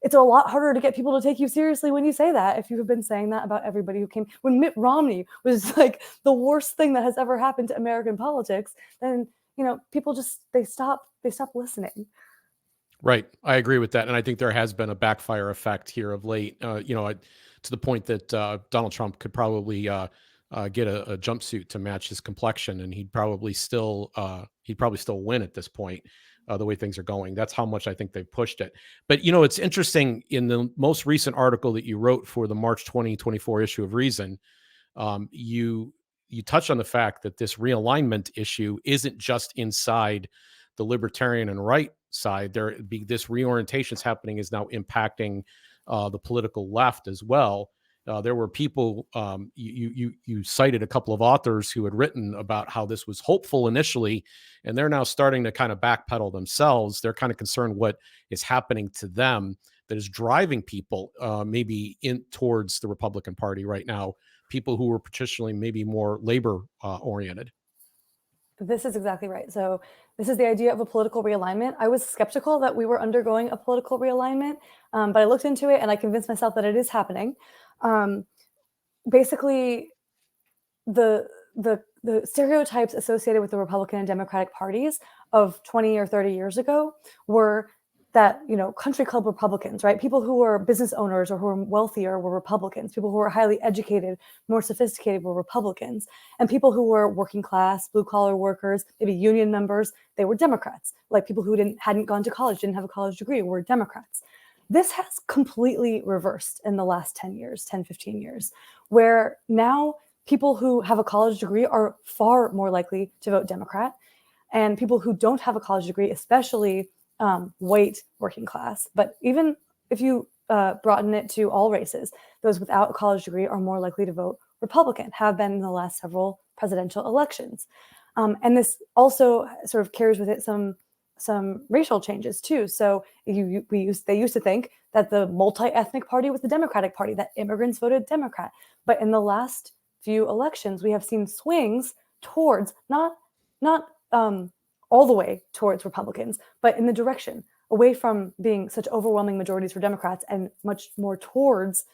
it's a lot harder to get people to take you seriously when you say that, if you have been saying that about everybody who came. When Mitt Romney was like the worst thing that has ever happened to American politics, then people just they stop listening. Right. I agree with that. And I think there has been a backfire effect here of late, to the point that Donald Trump could probably get a jumpsuit to match his complexion, and he'd probably still win at this point, the way things are going. That's how much I think they've pushed it. But, it's interesting, in the most recent article that you wrote for the March 2024 issue of Reason, you touch on the fact that this realignment issue isn't just inside the libertarian and right side. This reorientation is happening, is now impacting the political left as well. There were people, you cited a couple of authors who had written about how this was hopeful initially, and they're now starting to kind of backpedal themselves. They're kind of concerned what is happening to them that is driving people maybe towards the Republican Party right now, people who were traditionally maybe more labor oriented. This is exactly right. So this is the idea of a political realignment. I was skeptical that we were undergoing a political realignment, but I looked into it and I convinced myself that it is happening. Basically, the stereotypes associated with the Republican and Democratic parties of 20 or 30 years ago were that, country club Republicans, right? People who were business owners or who were wealthier were Republicans. People who were highly educated, more sophisticated were Republicans. And people who were working class, blue collar workers, maybe union members, they were Democrats. Like people who hadn't gone to college, didn't have a college degree, were Democrats. This has completely reversed in the last 10 years, 10, 15 years, where now people who have a college degree are far more likely to vote Democrat. And people who don't have a college degree, especially white working class, but even if you broaden it to all races, those without a college degree are more likely to vote Republican, have been in the last several presidential elections. And this also sort of carries with it some racial changes too. So they used to think that the multi-ethnic party was the Democratic Party, that immigrants voted Democrat. But in the last few elections, we have seen swings towards not all the way towards Republicans, but in the direction away from being such overwhelming majorities for Democrats and much more towards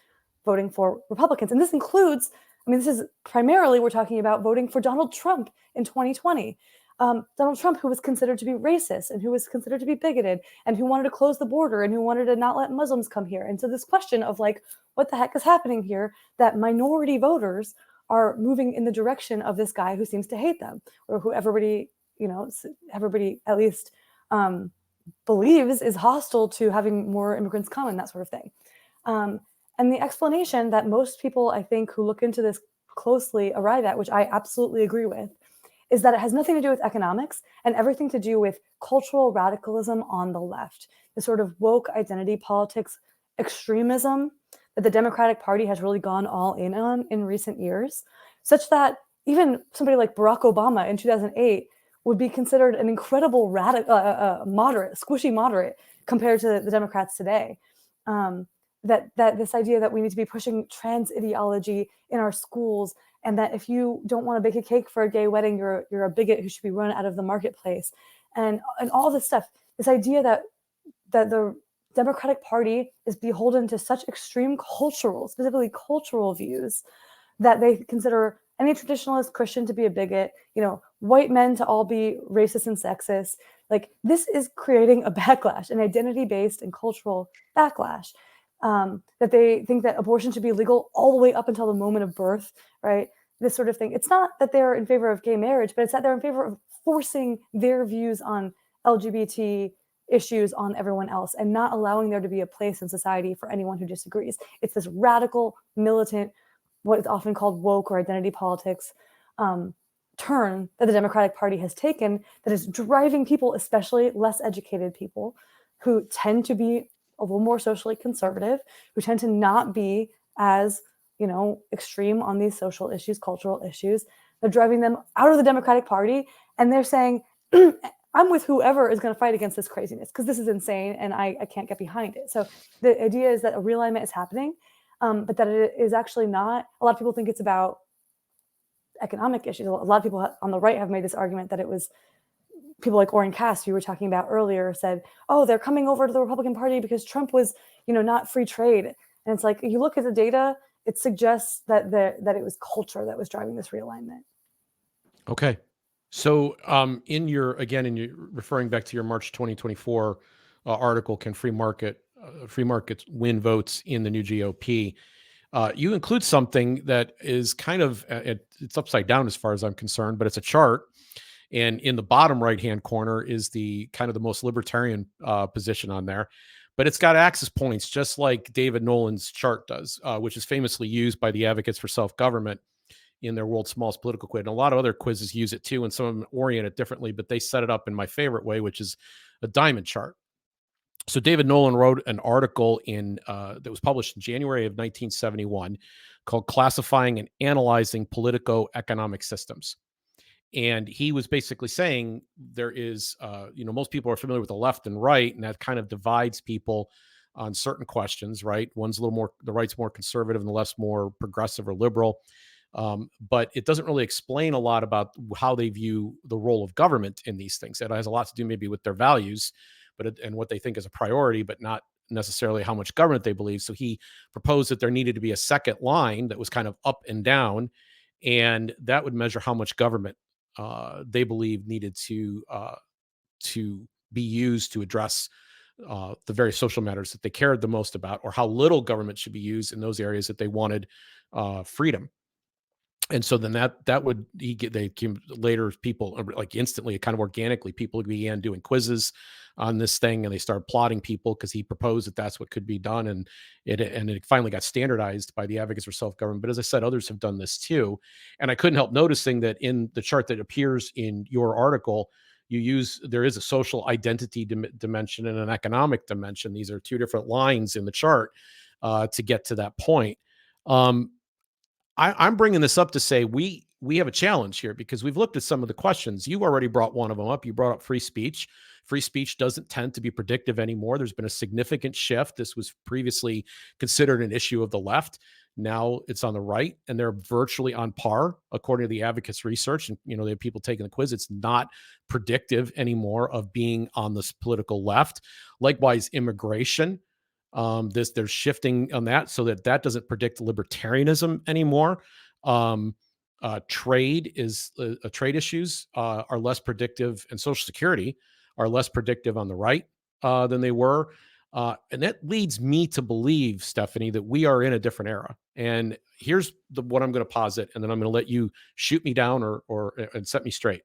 voting for Republicans. And this includes, this is primarily, we're talking about voting for Donald Trump in 2020. Donald Trump, who was considered to be racist and who was considered to be bigoted and who wanted to close the border and who wanted to not let Muslims come here. And so this question of like, what the heck is happening here, that minority voters are moving in the direction of this guy who seems to hate them, or who everybody at least believes is hostile to having more immigrants come and that sort of thing. And the explanation that most people, I think, who look into this closely arrive at, which I absolutely agree with, is that it has nothing to do with economics and everything to do with cultural radicalism on the left, the sort of woke identity politics extremism that the Democratic Party has really gone all in on in recent years, such that even somebody like Barack Obama in 2008 would be considered an incredible moderate, squishy moderate compared to the Democrats today. that this idea that we need to be pushing trans ideology in our schools, and that if you don't want to bake a cake for a gay wedding, you're a bigot who should be run out of the marketplace, and all this stuff. This idea that the Democratic Party is beholden to such extreme cultural, specifically cultural views, that they consider any traditionalist Christian to be a bigot, white men to all be racist and sexist. Like, this is creating a backlash, an identity-based and cultural backlash. That they think that abortion should be legal all the way up until the moment of birth, right? This sort of thing. It's not that they're in favor of gay marriage, but it's that they're in favor of forcing their views on LGBT issues on everyone else and not allowing there to be a place in society for anyone who disagrees. It's this radical, militant, what is often called woke or identity politics turn that the Democratic Party has taken that is driving people, especially less educated people, who tend to be a little more socially conservative, who tend to not be as, extreme on these social issues, cultural issues. They're driving them out of the Democratic Party, and they're saying, I'm with whoever is going to fight against this craziness because this is insane and I can't get behind it. So the idea is that a realignment is happening, but that it is actually not. A lot of people think it's about economic issues. A lot of people on the right have made this argument that it was people like Orient you were talking about earlier said, oh, they're coming over to the Republican Party because Trump was, not free trade. And it's like, if you look at the data, it suggests that it was culture that was driving this realignment. Okay. So in your referring back to your March 2024 article, Can Free Markets Win Votes in the New GOP? You include something that is kind of, it's upside down as far as I'm concerned, but it's a chart. And in the bottom right-hand corner is the kind of the most libertarian position on there. But it's got axis points, just like David Nolan's chart does, which is famously used by the advocates for self-government in their world's smallest political quiz. And a lot of other quizzes use it too, and some of them orient it differently, but they set it up in my favorite way, which is a diamond chart. So David Nolan wrote an article that was published in January of 1971 called Classifying and Analyzing Politico-Economic Systems. And he was basically saying there is, most people are familiar with the left and right, and that kind of divides people on certain questions, right? One's a little more, the right's more conservative and the left's more progressive or liberal. But it doesn't really explain a lot about how they view the role of government in these things. It has a lot to do maybe with their values, and what they think is a priority, but not necessarily how much government they believe. So he proposed that there needed to be a second line that was kind of up and down, and that would measure how much government they believe needed to be used to address the various social matters that they cared the most about, or how little government should be used in those areas that they wanted freedom. And so then they came later, people like instantly, kind of organically, people began doing quizzes on this thing, and they started plotting people because he proposed that that's what could be done. And it finally got standardized by the advocates for self-government. But as I said, others have done this too. And I couldn't help noticing that in the chart that appears in your article, there is a social identity dimension and an economic dimension. These are two different lines in the chart to get to that point. I'm bringing this up to say we have a challenge here because we've looked at some of the questions. You already brought one of them up. You brought up free speech. Free speech doesn't tend to be predictive anymore. There's been a significant shift. This was previously considered an issue of the left. Now it's on the right, and they're virtually on par, according to the advocates' research. And, they have people taking the quiz. It's not predictive anymore of being on this political left. Likewise, immigration. They're shifting on that so that doesn't predict libertarianism anymore. Trade issues are less predictive, and Social Security are less predictive on the right than they were. And that leads me to believe, Stephanie, that we are in a different era. And here's what I'm going to posit, and then I'm going to let you shoot me down and set me straight.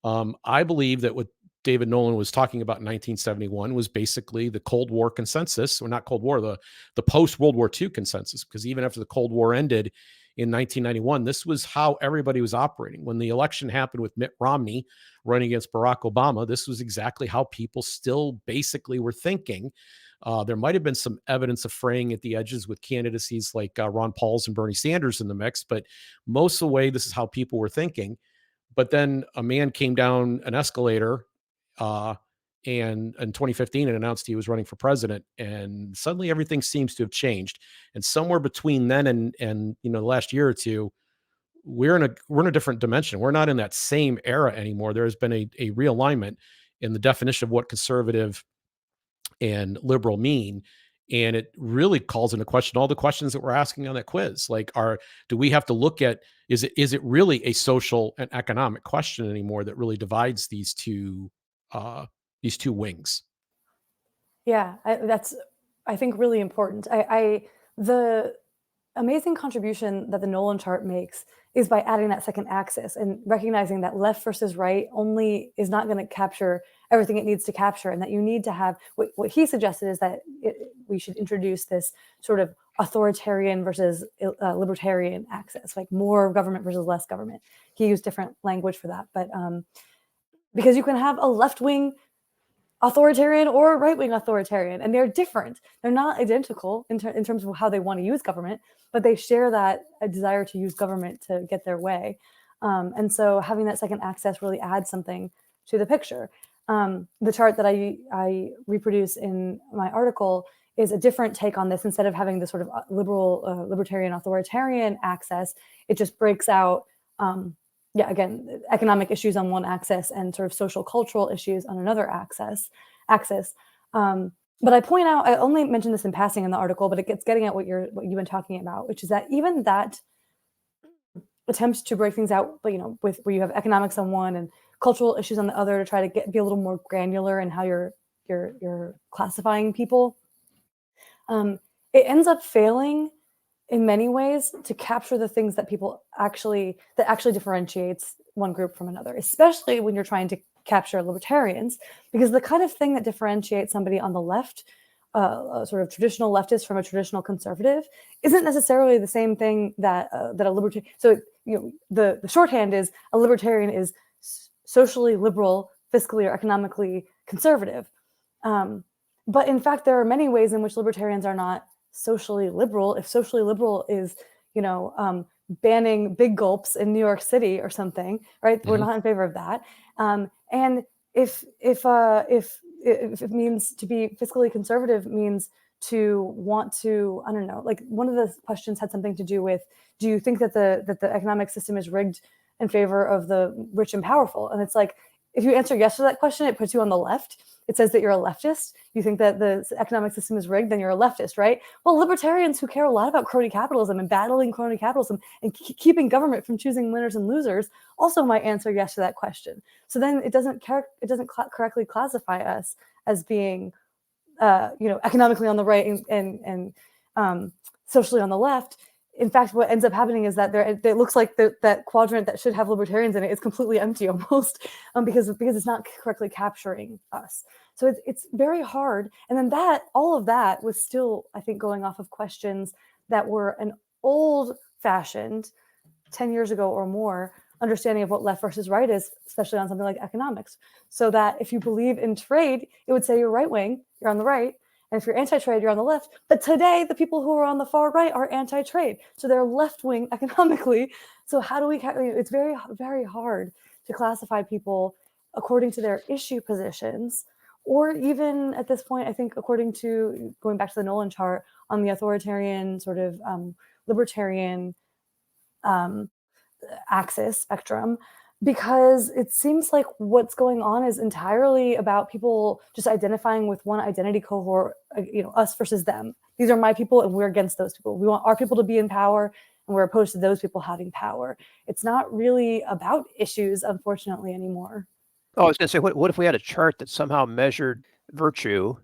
I believe that what David Nolan was talking about in 1971 was basically the Cold War consensus, or not Cold War, the post-World War II consensus, because even after the Cold War ended in 1991, this was how everybody was operating. When the election happened with Mitt Romney running against Barack Obama, this was exactly how people still basically were thinking. There might have been some evidence of fraying at the edges with candidacies like Ron Paul's and Bernie Sanders in the mix, but most of the way, this is how people were thinking. But then a man came down an escalator And in 2015, it announced he was running for president, and suddenly everything seems to have changed. And somewhere between then and the last year or two, we're in a different dimension. We're not in that same era anymore. There has been a realignment in the definition of what conservative and liberal mean. And it really calls into question all the questions that we're asking on that quiz. Like, do we have to look at, is it really a social and economic question anymore that really divides these two wings? Yeah, that's, I think, really important. The amazing contribution that the Nolan chart makes is by adding that second axis and recognizing that left versus right only is not going to capture everything it needs to capture, and that you need to have what he suggested is that we should introduce this sort of authoritarian versus libertarian axis, like more government versus less government. He used different language for that, but because you can have a left-wing authoritarian or right-wing authoritarian, and they're different. They're not identical in terms of how they want to use government, but they share that a desire to use government to get their way. And so having that second axis really adds something to the picture. The chart that I reproduce in my article is a different take on this. Instead of having this sort of libertarian authoritarian axis, it just breaks out again, economic issues on one axis and sort of social cultural issues on another axis. But I point out, I only mentioned this in passing in the article, but it gets getting at what you've been talking about, which is that even that attempt to break things out, with where you have economics on one and cultural issues on the other, to try to be a little more granular in how you're classifying people, it ends up failing in many ways to capture the things that actually differentiates one group from another, especially when you're trying to capture libertarians, because the kind of thing that differentiates somebody on the left, a sort of traditional leftist from a traditional conservative, isn't necessarily the same thing that a libertarian. So the shorthand is a libertarian is socially liberal, fiscally or economically conservative. But in fact, there are many ways in which libertarians are not socially liberal. If socially liberal is, banning big gulps in New York City or something, right? Mm-hmm. We're not in favor of that. And if it means to be fiscally conservative means to want to, I don't know, like one of the questions had something to do with, do you think that the economic system is rigged in favor of the rich and powerful? And it's like, if you answer yes to that question, it puts you on the left. It says that you're a leftist. You think that the economic system is rigged, then you're a leftist, right? Well, libertarians who care a lot about crony capitalism and battling crony capitalism and keeping government from choosing winners and losers also might answer yes to that question. So then it doesn't correctly classify us as being, economically on the right and socially on the left. In fact, what ends up happening is that it looks like that quadrant that should have libertarians in it is completely empty almost, because it's not correctly capturing us. So it's very hard. And then all of that was still, I think, going off of questions that were an old-fashioned, 10 years ago or more, understanding of what left versus right is, especially on something like economics. So that if you believe in trade, it would say you're right-wing, you're on the right. And if you're anti-trade, you're on the left. But today, the people who are on the far right are anti-trade. So they're left-wing economically. So how do we, it's very, very hard to classify people according to their issue positions, or even at this point, I think, according to, going back to the Nolan chart, on the authoritarian sort of libertarian axis spectrum, because it seems like what's going on is entirely about people just identifying with one identity cohort, us versus them. These are my people and we're against those people. We want our people to be in power and we're opposed to those people having power. It's not really about issues, unfortunately, anymore. Oh, I was going to say, what if we had a chart that somehow measured virtue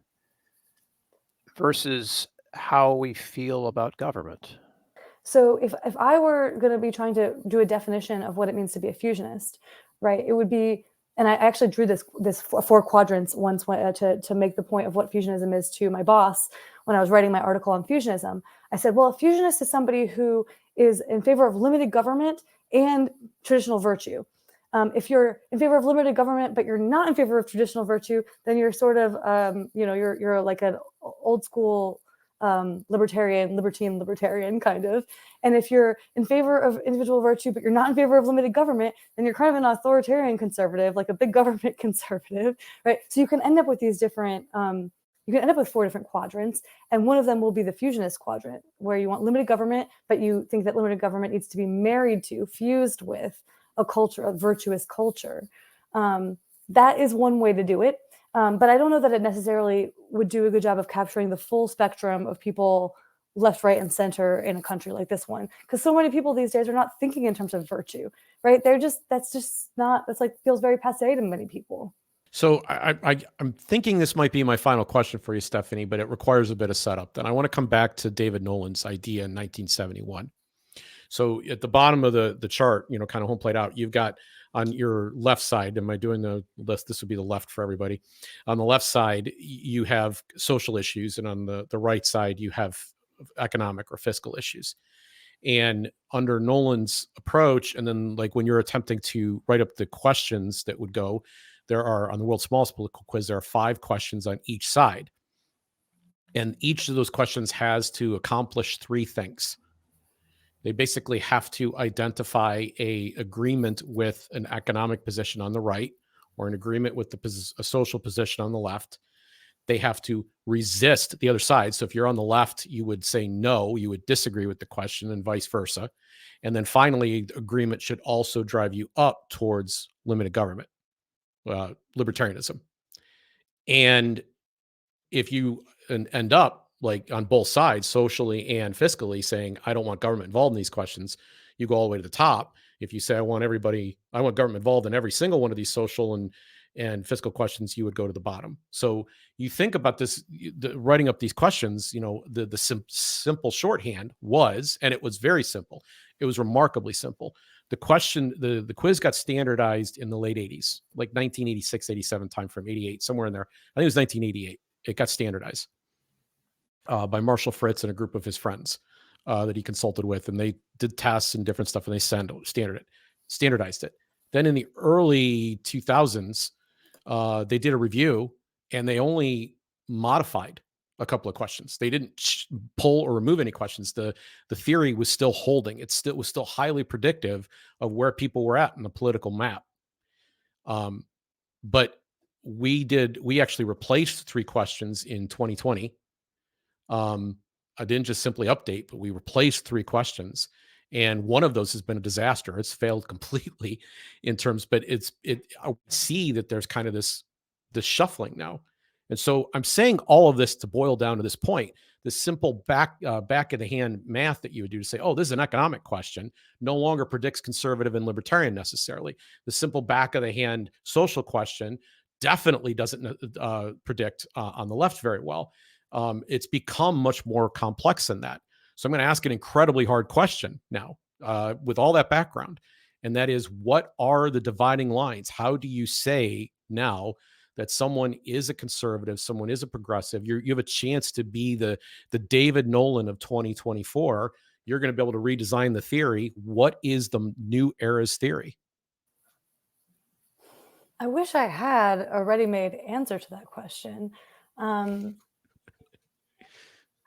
versus how we feel about government? So if I were going to be trying to do a definition of what it means to be a fusionist, right, it would be, and I actually drew this 4 quadrants once to make the point of what fusionism is to my boss when I was writing my article on fusionism. I said, well, a fusionist is somebody who is in favor of limited government and traditional virtue. If you're in favor of limited government, but you're not in favor of traditional virtue, then you're sort of, you're like an old school libertarian kind of. And if you're in favor of individual virtue, but you're not in favor of limited government, then you're kind of an authoritarian conservative, like a big government conservative, right? So you can end up with these different, you can end up with 4 different quadrants, and one of them will be the fusionist quadrant, where you want limited government, but you think that limited government needs to be married to, fused with a culture, a virtuous culture. That is one way to do it. But I don't know that it necessarily would do a good job of capturing the full spectrum of people left, right, and center in a country like this one. Because so many people these days are not thinking in terms of virtue, right? That's like feels very passé to many people. So I'm thinking this might be my final question for you, Stephanie, but it requires a bit of setup. Then I want to come back to David Nolan's idea in 1971. So at the bottom of the chart, kind of home played out, you've got on your left side, am I doing the list? This would be the left for everybody. On the left side, you have social issues, and on the right side, you have economic or fiscal issues. And under Nolan's approach, and then like when you're attempting to write up the questions that would go, there are, on the world's smallest political quiz, there are 5 questions on each side. And each of those questions has to accomplish 3 things. They basically have to identify a agreement with an economic position on the right, or an agreement with a social position on the left. They have to resist the other side. So if you're on the left, you would say no, you would disagree with the question, and vice versa. And then finally, agreement should also drive you up towards limited government, libertarianism. And if you end up like on both sides, socially and fiscally, saying, I don't want government involved in these questions, you go all the way to the top. If you say, I want government involved in every single one of these social and fiscal questions, you would go to the bottom. So you think about this, writing up these questions, the simple shorthand was, and it was very simple. It was remarkably simple. The question, the quiz got standardized in the late 80s, like 1986, 87 timeframe, 88, somewhere in there. I think it was 1988. It got standardized by Marshall Fritz and a group of his friends that he consulted with, and they did tests and different stuff, and they standardized it. Then in the early 2000s, they did a review, and they only modified a couple of questions. They didn't pull or remove any questions. The theory was still holding. It was still highly predictive of where people were at in the political map. But we actually replaced 3 questions in 2020. I didn't just simply update, but we replaced 3 questions. And one of those has been a disaster. It's failed completely in terms, but I see that there's kind of this shuffling now. And so I'm saying all of this to boil down to this point, this simple back of the hand math that you would do to say, oh, this is an economic question, no longer predicts conservative and libertarian necessarily. The simple back of the hand social question definitely doesn't predict on the left very well. It's become much more complex than that. So I'm going to ask an incredibly hard question now with all that background. And that is, what are the dividing lines? How do you say now that someone is a conservative, someone is a progressive? You have a chance to be the David Nolan of 2024. You're going to be able to redesign the theory. What is the new era's theory? I wish I had a ready-made answer to that question.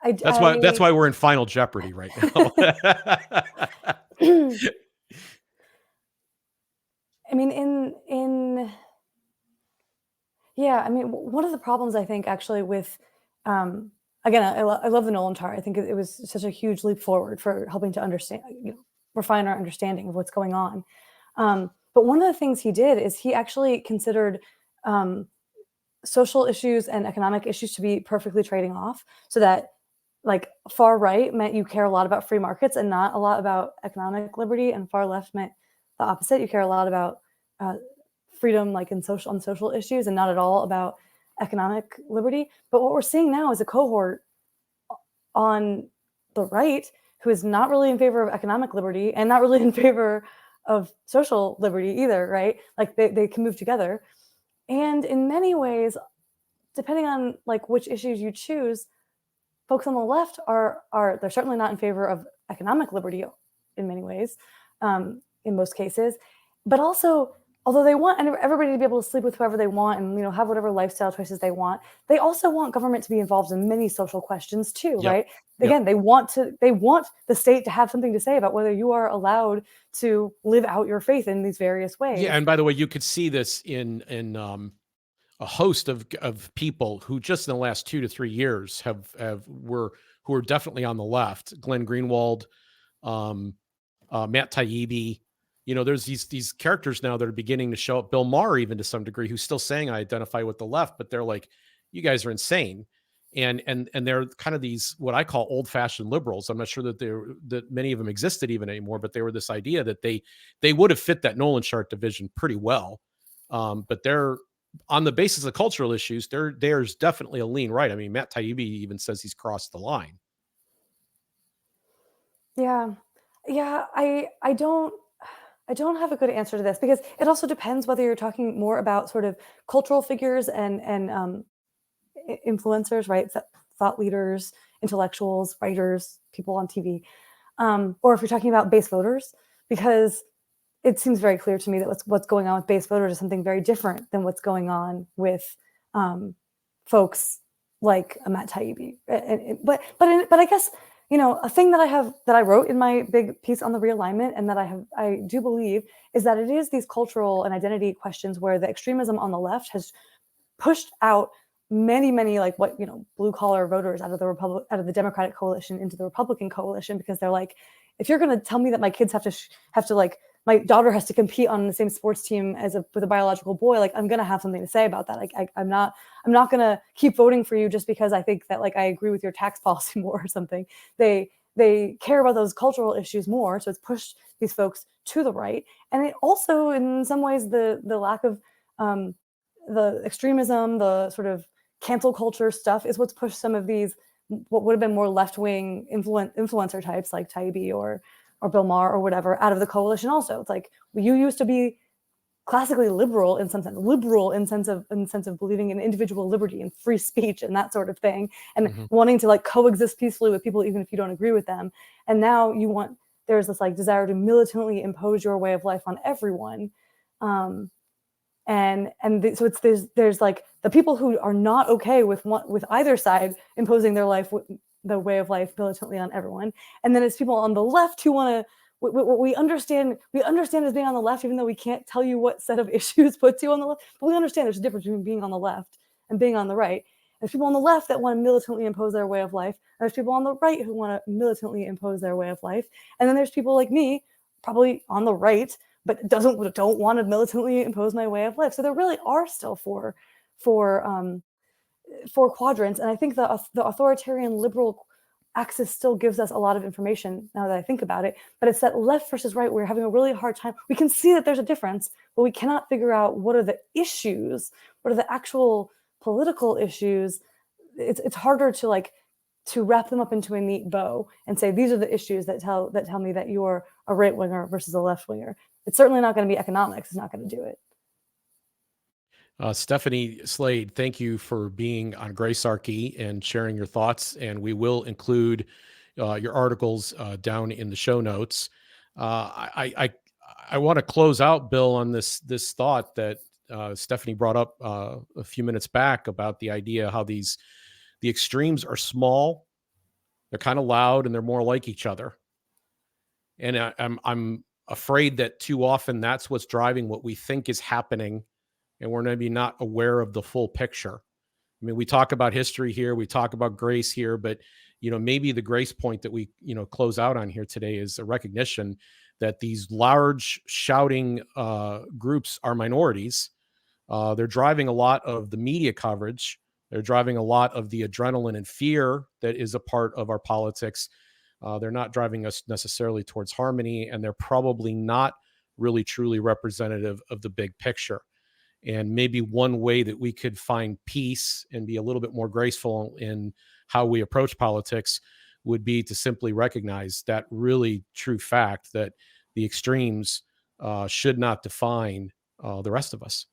That's why we're in Final Jeopardy right now. I mean, one of the problems I think actually with, again, I love the Nolan chart. I think it was such a huge leap forward for helping to understand, refine our understanding of what's going on. But one of the things he did is he actually considered social issues and economic issues to be perfectly trading off, so that like far right meant you care a lot about free markets and not a lot about economic liberty, and far left meant the opposite. You care a lot about freedom, like on social issues, and not at all about economic liberty. But what we're seeing now is a cohort on the right who is not really in favor of economic liberty and not really in favor of social liberty either, right? Like they can move together. And in many ways, depending on like which issues you choose, folks on the left they're certainly not in favor of economic liberty in many ways, in most cases, but also although they want everybody to be able to sleep with whoever they want and, have whatever lifestyle choices they want, they also want government to be involved in many social questions too, right? Again, they want the state to have something to say about whether you are allowed to live out your faith in these various ways. Yeah, and by the way, you could see this in a host of people who just in the last 2 to 3 years who are definitely on the left. Glenn Greenwald, Matt Taibbi. There's these characters now that are beginning to show up. Bill Maher, even to some degree, who's still saying I identify with the left, but they're like, you guys are insane. And they're kind of these what I call old-fashioned liberals. I'm not sure that many of them existed even anymore, but they were this idea that they would have fit that Nolan Chart division pretty well. But they're on the basis of cultural issues, there's definitely a lean right. I mean, Matt Taibbi even says he's crossed the line. Yeah. I don't have a good answer to this because it also depends whether you're talking more about sort of cultural figures and influencers, right? Thought leaders, intellectuals, writers, people on TV, or if you're talking about base voters, because it seems very clear to me that what's going on with base voters is something very different than what's going on with folks like Matt Taibbi. But I guess a thing that I wrote in my big piece on the realignment, and that I do believe, is that it is these cultural and identity questions where the extremism on the left has pushed out many like blue collar voters out of the Democratic coalition into the Republican coalition, because they're like, if you're going to tell me that my kids have to like my daughter has to compete on the same sports team with a biological boy, like I'm going to have something to say about that. Like I'm not going to keep voting for you just because I think that like I agree with your tax policy more or something. They care about those cultural issues more, so it's pushed these folks to the right. And it also, in some ways, the lack of the extremism, the sort of cancel culture stuff is what's pushed some of these what would have been more left-wing influencer types like Taibbi or Bill Maher or whatever out of the coalition. Also, it's like, you used to be classically liberal in some sense, in sense of believing in individual liberty and free speech and that sort of thing, and wanting to like coexist peacefully with people even if you don't agree with them. And now there's this like desire to militantly impose your way of life on everyone. So there's like the people who are not okay with either side imposing their way of life militantly on everyone, and then it's people on the left who want to. What we understand as being on the left, even though we can't tell you what set of issues puts you on the left, but we understand there's a difference between being on the left and being on the right. There's people on the left that want to militantly impose their way of life, and there's people on the right who want to militantly impose their way of life, and then there's people like me, probably on the right, but don't want to militantly impose my way of life. So there really are still four quadrants, and I think the authoritarian liberal axis still gives us a lot of information now that I think about it, but it's that left versus right we're having a really hard time. We can see that there's a difference, but we cannot figure out what are the issues, what are the actual political issues. It's harder to wrap them up into a neat bow and say these are the issues that tell me that you're a right winger versus a left winger. It's certainly not going to be economics. It's not going to do it. Stephanie Slade, thank you for being on Gracearchy and sharing your thoughts. And we will include your articles down in the show notes. I want to close out, Bill, on this thought that Stephanie brought up a few minutes back about the idea how the extremes are small, they're kind of loud, and they're more like each other. And I'm afraid that too often that's what's driving what we think is happening, and we're maybe not aware of the full picture. I mean, we talk about history here, we talk about grace here, but maybe the grace point that we close out on here today is a recognition that these large shouting groups are minorities. They're driving a lot of the media coverage. They're driving a lot of the adrenaline and fear that is a part of our politics. They're not driving us necessarily towards harmony, and they're probably not really truly representative of the big picture. And maybe one way that we could find peace and be a little bit more graceful in how we approach politics would be to simply recognize that really true fact that the extremes should not define the rest of us.